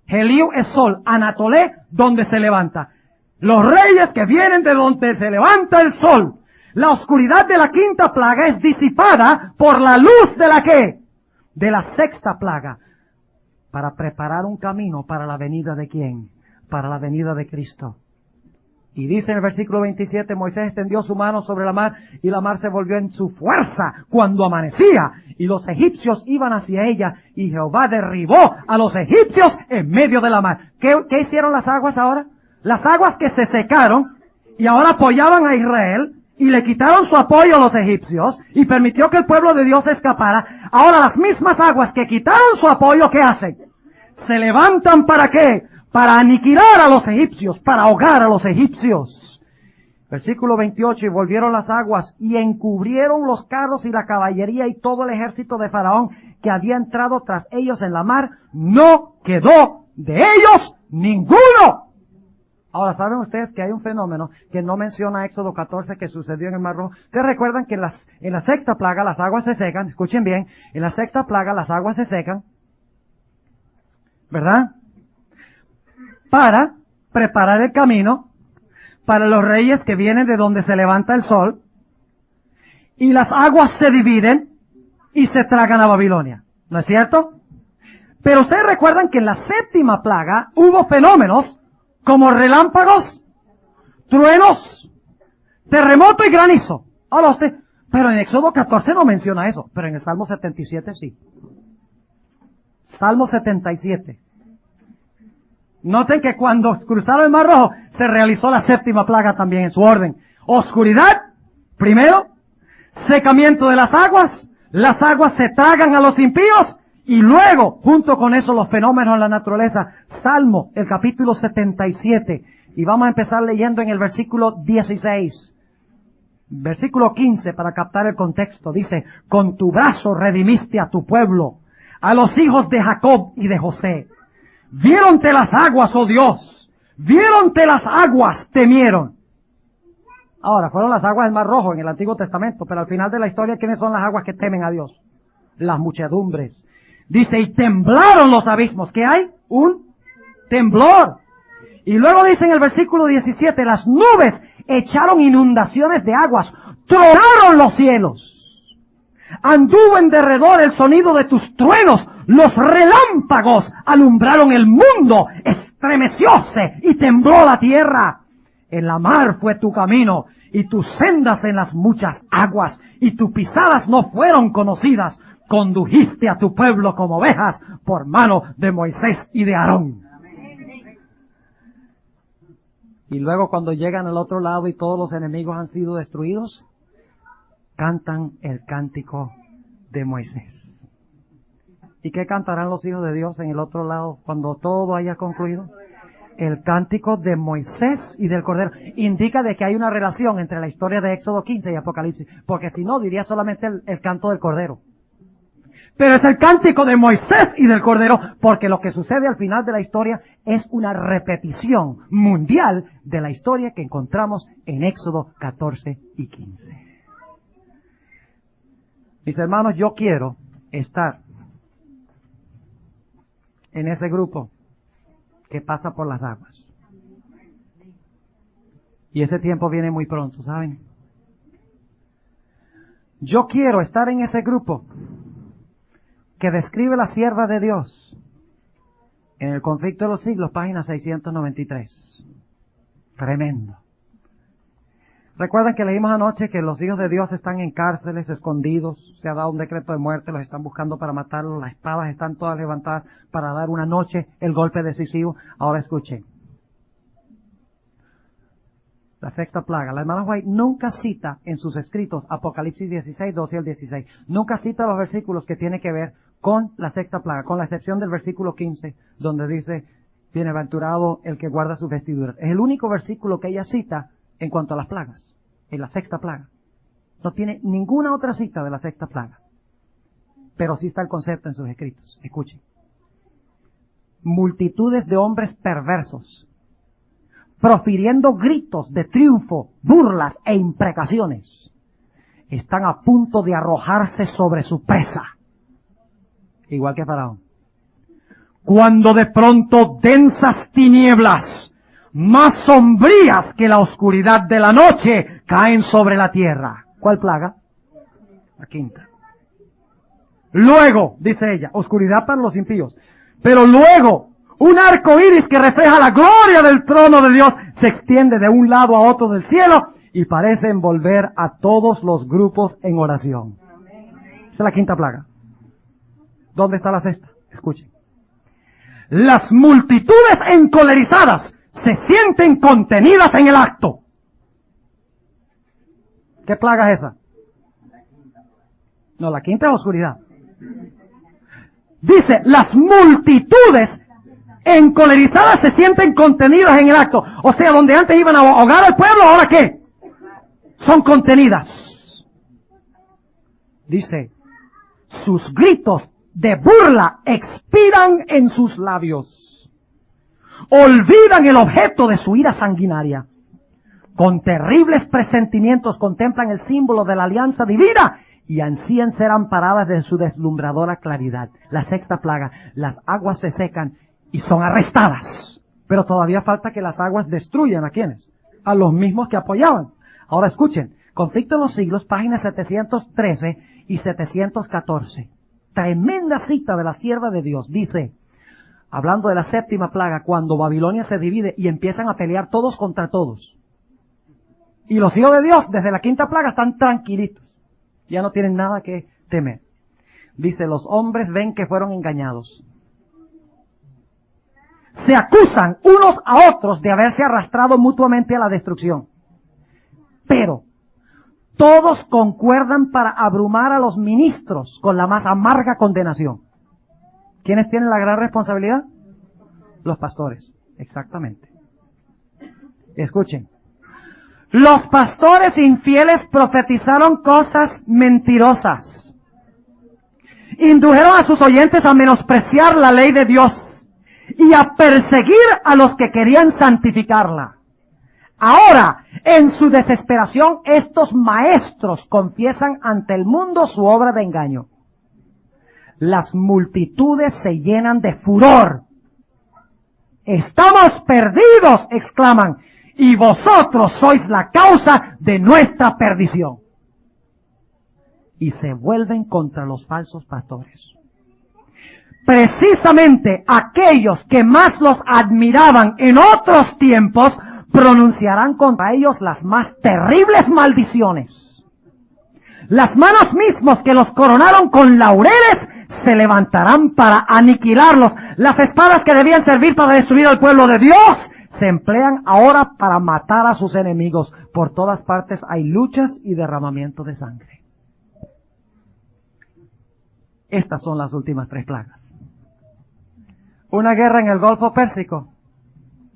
Heliu es sol, Anatolé, donde se levanta. Los reyes que vienen de donde se levanta el sol. La oscuridad de la quinta plaga es disipada por la luz de la ¿qué? De la sexta plaga. Para preparar un camino para la venida de ¿quién? Para la venida de Cristo. Y dice en el versículo 27, Moisés extendió su mano sobre la mar y la mar se volvió en su fuerza cuando amanecía y los egipcios iban hacia ella y Jehová derribó a los egipcios en medio de la mar. ¿Qué hicieron las aguas ahora? Las aguas que se secaron y ahora apoyaban a Israel y le quitaron su apoyo a los egipcios y permitió que el pueblo de Dios escapara. Ahora las mismas aguas que quitaron su apoyo, ¿qué hacen? Se levantan ¿para qué? Para aniquilar a los egipcios, para ahogar a los egipcios. Versículo 28, y volvieron las aguas y encubrieron los carros y la caballería y todo el ejército de Faraón que había entrado tras ellos en la mar. No quedó de ellos ninguno. Ahora, ¿saben ustedes que hay un fenómeno que no menciona Éxodo 14 que sucedió en el Mar Rojo? Ustedes recuerdan que en la sexta plaga las aguas se secan, escuchen bien, en la sexta plaga las aguas se secan, ¿verdad? Para preparar el camino para los reyes que vienen de donde se levanta el sol, y las aguas se dividen y se tragan a Babilonia, ¿no es cierto? Pero ustedes recuerdan que en la séptima plaga hubo fenómenos como relámpagos, truenos, terremoto y granizo. Ahora pero en Éxodo 14 no menciona eso, pero en el Salmo 77 sí. Salmo 77. Noten que cuando cruzaron el Mar Rojo, se realizó la séptima plaga también en su orden. Oscuridad, primero, secamiento de las aguas se tragan a los impíos, y luego, junto con eso, los fenómenos de la naturaleza. Salmo, el capítulo 77. Y vamos a empezar leyendo en el versículo 16. Versículo 15, para captar el contexto. Dice, con tu brazo redimiste a tu pueblo, a los hijos de Jacob y de José. Viéronte las aguas, oh Dios. Viéronte las aguas, temieron. Ahora, fueron las aguas del Mar Rojo en el Antiguo Testamento, pero al final de la historia, ¿quiénes son las aguas que temen a Dios? Las muchedumbres. Dice, y temblaron los abismos. ¿Qué hay? Un temblor. Y luego dice en el versículo 17, las nubes echaron inundaciones de aguas, tronaron los cielos. Anduvo en derredor el sonido de tus truenos, los relámpagos alumbraron el mundo, estremecióse y tembló la tierra. En la mar fue tu camino, y tus sendas en las muchas aguas, y tus pisadas no fueron conocidas. Condujiste a tu pueblo como ovejas por mano de Moisés y de Aarón. Y luego cuando llegan al otro lado y todos los enemigos han sido destruidos, cantan el cántico de Moisés. ¿Y qué cantarán los hijos de Dios en el otro lado cuando todo haya concluido? El cántico de Moisés y del Cordero. Indica de que hay una relación entre la historia de Éxodo 15 y Apocalipsis, porque si no diría solamente el canto del Cordero. Pero es el cántico de Moisés y del Cordero, porque lo que sucede al final de la historia es una repetición mundial de la historia que encontramos en Éxodo 14 y 15. Mis hermanos, yo quiero estar en ese grupo que pasa por las aguas. Y ese tiempo viene muy pronto, ¿saben? Yo quiero estar en ese grupo que describe la sierva de Dios en el conflicto de los siglos, página 693. Tremendo. Recuerdan que leímos anoche que los hijos de Dios están en cárceles, escondidos, se ha dado un decreto de muerte, los están buscando para matarlos, las espadas están todas levantadas para dar una noche el golpe decisivo. Ahora escuchen. La sexta plaga. La hermana White nunca cita en sus escritos Apocalipsis 16, 12 al 16. Nunca cita los versículos que tienen que ver con la sexta plaga, con la excepción del versículo 15, donde dice, bienaventurado el que guarda sus vestiduras. Es el único versículo que ella cita en cuanto a las plagas, en la sexta plaga. No tiene ninguna otra cita de la sexta plaga. Pero sí está el concepto en sus escritos. Escuchen. Multitudes de hombres perversos, profiriendo gritos de triunfo, burlas e imprecaciones, están a punto de arrojarse sobre su presa. Igual que Faraón. Cuando de pronto densas tinieblas, más sombrías que la oscuridad de la noche, caen sobre la tierra. ¿Cuál plaga? La quinta. Luego, dice ella, oscuridad para los impíos, pero luego, un arco iris que refleja la gloria del trono de Dios se extiende de un lado a otro del cielo y parece envolver a todos los grupos en oración. Esa es la quinta plaga. ¿Dónde está la sexta? Escuchen. Las multitudes encolerizadas se sienten contenidas en el acto. ¿Qué plaga es esa? No, la quinta es oscuridad. Dice, las multitudes encolerizadas se sienten contenidas en el acto. O sea, donde antes iban a ahogar al pueblo, ¿ahora qué? Son contenidas. Dice, sus gritos de burla expiran en sus labios. Olvidan el objeto de su ira sanguinaria. Con terribles presentimientos contemplan el símbolo de la alianza divina y ansían ser amparadas de su deslumbradora claridad. La sexta plaga, las aguas se secan y son arrestadas. Pero todavía falta que las aguas destruyan ¿a quiénes? A los mismos que apoyaban. Ahora escuchen, Conflicto en los siglos, páginas 713 y 714. Tremenda cita de la sierva de Dios. Dice, hablando de la séptima plaga, cuando Babilonia se divide y empiezan a pelear todos contra todos. Y los hijos de Dios, desde la quinta plaga, están tranquilitos. Ya no tienen nada que temer. Dice, los hombres ven que fueron engañados. Se acusan unos a otros de haberse arrastrado mutuamente a la destrucción. Pero todos concuerdan para abrumar a los ministros con la más amarga condenación. ¿Quiénes tienen la gran responsabilidad? Los pastores, exactamente. Escuchen. Los pastores infieles profetizaron cosas mentirosas. Indujeron a sus oyentes a menospreciar la ley de Dios y a perseguir a los que querían santificarla. Ahora, en su desesperación, estos maestros confiesan ante el mundo su obra de engaño. Las multitudes se llenan de furor. ¡Estamos perdidos!, exclaman, y vosotros sois la causa de nuestra perdición. Y se vuelven contra los falsos pastores. Precisamente aquellos que más los admiraban en otros tiempos pronunciarán contra ellos las más terribles maldiciones. Las manos mismas que los coronaron con laureles se levantarán para aniquilarlos. Las espadas que debían servir para destruir al pueblo de Dios se emplean ahora para matar a sus enemigos. Por todas partes hay luchas y derramamiento de sangre. Estas son las últimas tres plagas. Una guerra en el Golfo Pérsico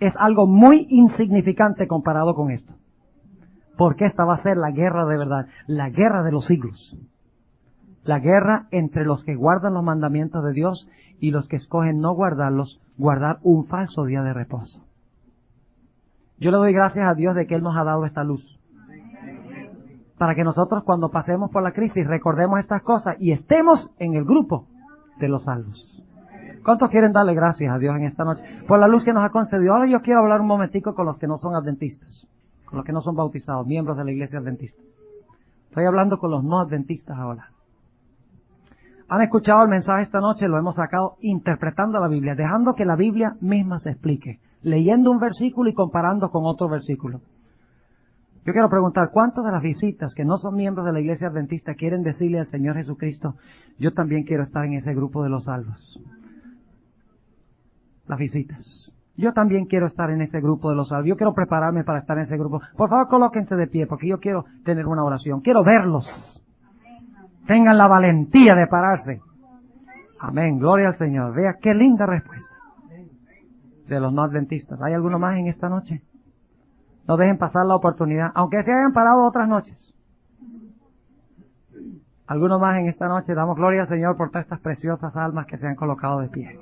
es algo muy insignificante comparado con esto. Porque esta va a ser la guerra de verdad, la guerra de los siglos. La guerra entre los que guardan los mandamientos de Dios y los que escogen no guardarlos, guardar un falso día de reposo. Yo le doy gracias a Dios de que Él nos ha dado esta luz. Para que nosotros cuando pasemos por la crisis recordemos estas cosas y estemos en el grupo de los salvos. ¿Cuántos quieren darle gracias a Dios en esta noche por la luz que nos ha concedido? Ahora yo quiero hablar un momentico con los que no son adventistas, con los que no son bautizados, miembros de la iglesia adventista. Estoy hablando con los no adventistas ahora. Han escuchado el mensaje esta noche, lo hemos sacado interpretando la Biblia, dejando que la Biblia misma se explique, leyendo un versículo y comparando con otro versículo. Yo quiero preguntar, ¿cuántas de las visitas que no son miembros de la Iglesia Adventista quieren decirle al Señor Jesucristo, yo también quiero estar en ese grupo de los salvos? Las visitas. Yo también quiero estar en ese grupo de los salvos. Yo quiero prepararme para estar en ese grupo. Por favor, colóquense de pie, porque yo quiero tener una oración. Quiero verlos. Tengan la valentía de pararse. Amén. Gloria al Señor. Vea qué linda respuesta de los no adventistas. ¿Hay alguno más en esta noche? No dejen pasar la oportunidad, aunque se hayan parado otras noches. Algunos más en esta noche. Damos gloria al Señor por todas estas preciosas almas que se han colocado de pie.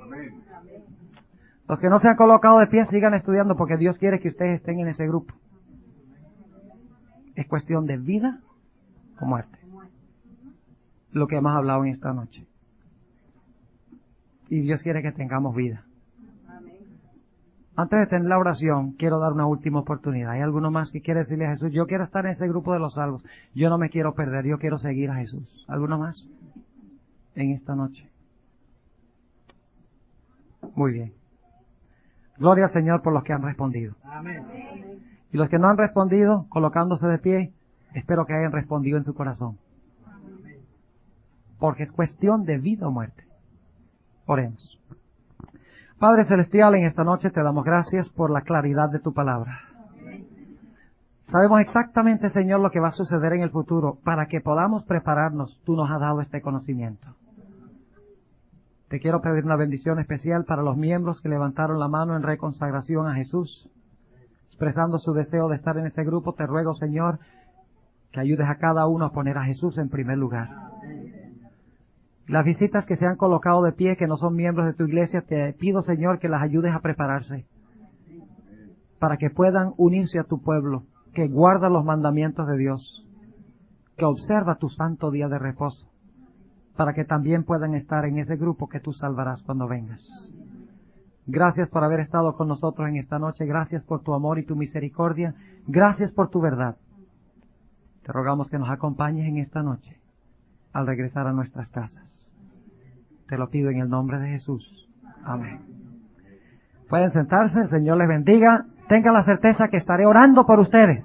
Los que no se han colocado de pie, sigan estudiando, porque Dios quiere que ustedes estén en ese grupo. Es cuestión de vida o muerte, lo que hemos hablado en esta noche. Y Dios quiere que tengamos vida. Antes de tener la oración, quiero dar una última oportunidad. ¿Hay alguno más que quiere decirle a Jesús, yo quiero estar en ese grupo de los salvos, yo no me quiero perder, yo quiero seguir a Jesús? ¿Alguno más en esta noche? Muy bien. Gloria al Señor por los que han respondido. Amén. Y los que no han respondido, colocándose de pie, espero que hayan respondido en su corazón. Porque es cuestión de vida o muerte. Oremos. Padre Celestial, en esta noche te damos gracias por la claridad de tu palabra. Sabemos exactamente, Señor, lo que va a suceder en el futuro. Para que podamos prepararnos, tú nos has dado este conocimiento. Te quiero pedir una bendición especial para los miembros que levantaron la mano en reconsagración a Jesús, expresando su deseo de estar en ese grupo. Te ruego, Señor, que ayudes a cada uno a poner a Jesús en primer lugar. Las visitas que se han colocado de pie, que no son miembros de tu iglesia, te pido, Señor, que las ayudes a prepararse para que puedan unirse a tu pueblo, que guarda los mandamientos de Dios, que observa tu santo día de reposo, para que también puedan estar en ese grupo que tú salvarás cuando vengas. Gracias por haber estado con nosotros en esta noche. Gracias por tu amor y tu misericordia. Gracias por tu verdad. Te rogamos que nos acompañes en esta noche al regresar a nuestras casas. Te lo pido en el nombre de Jesús. Amén. Pueden sentarse. El Señor les bendiga. Tengan la certeza que estaré orando por ustedes.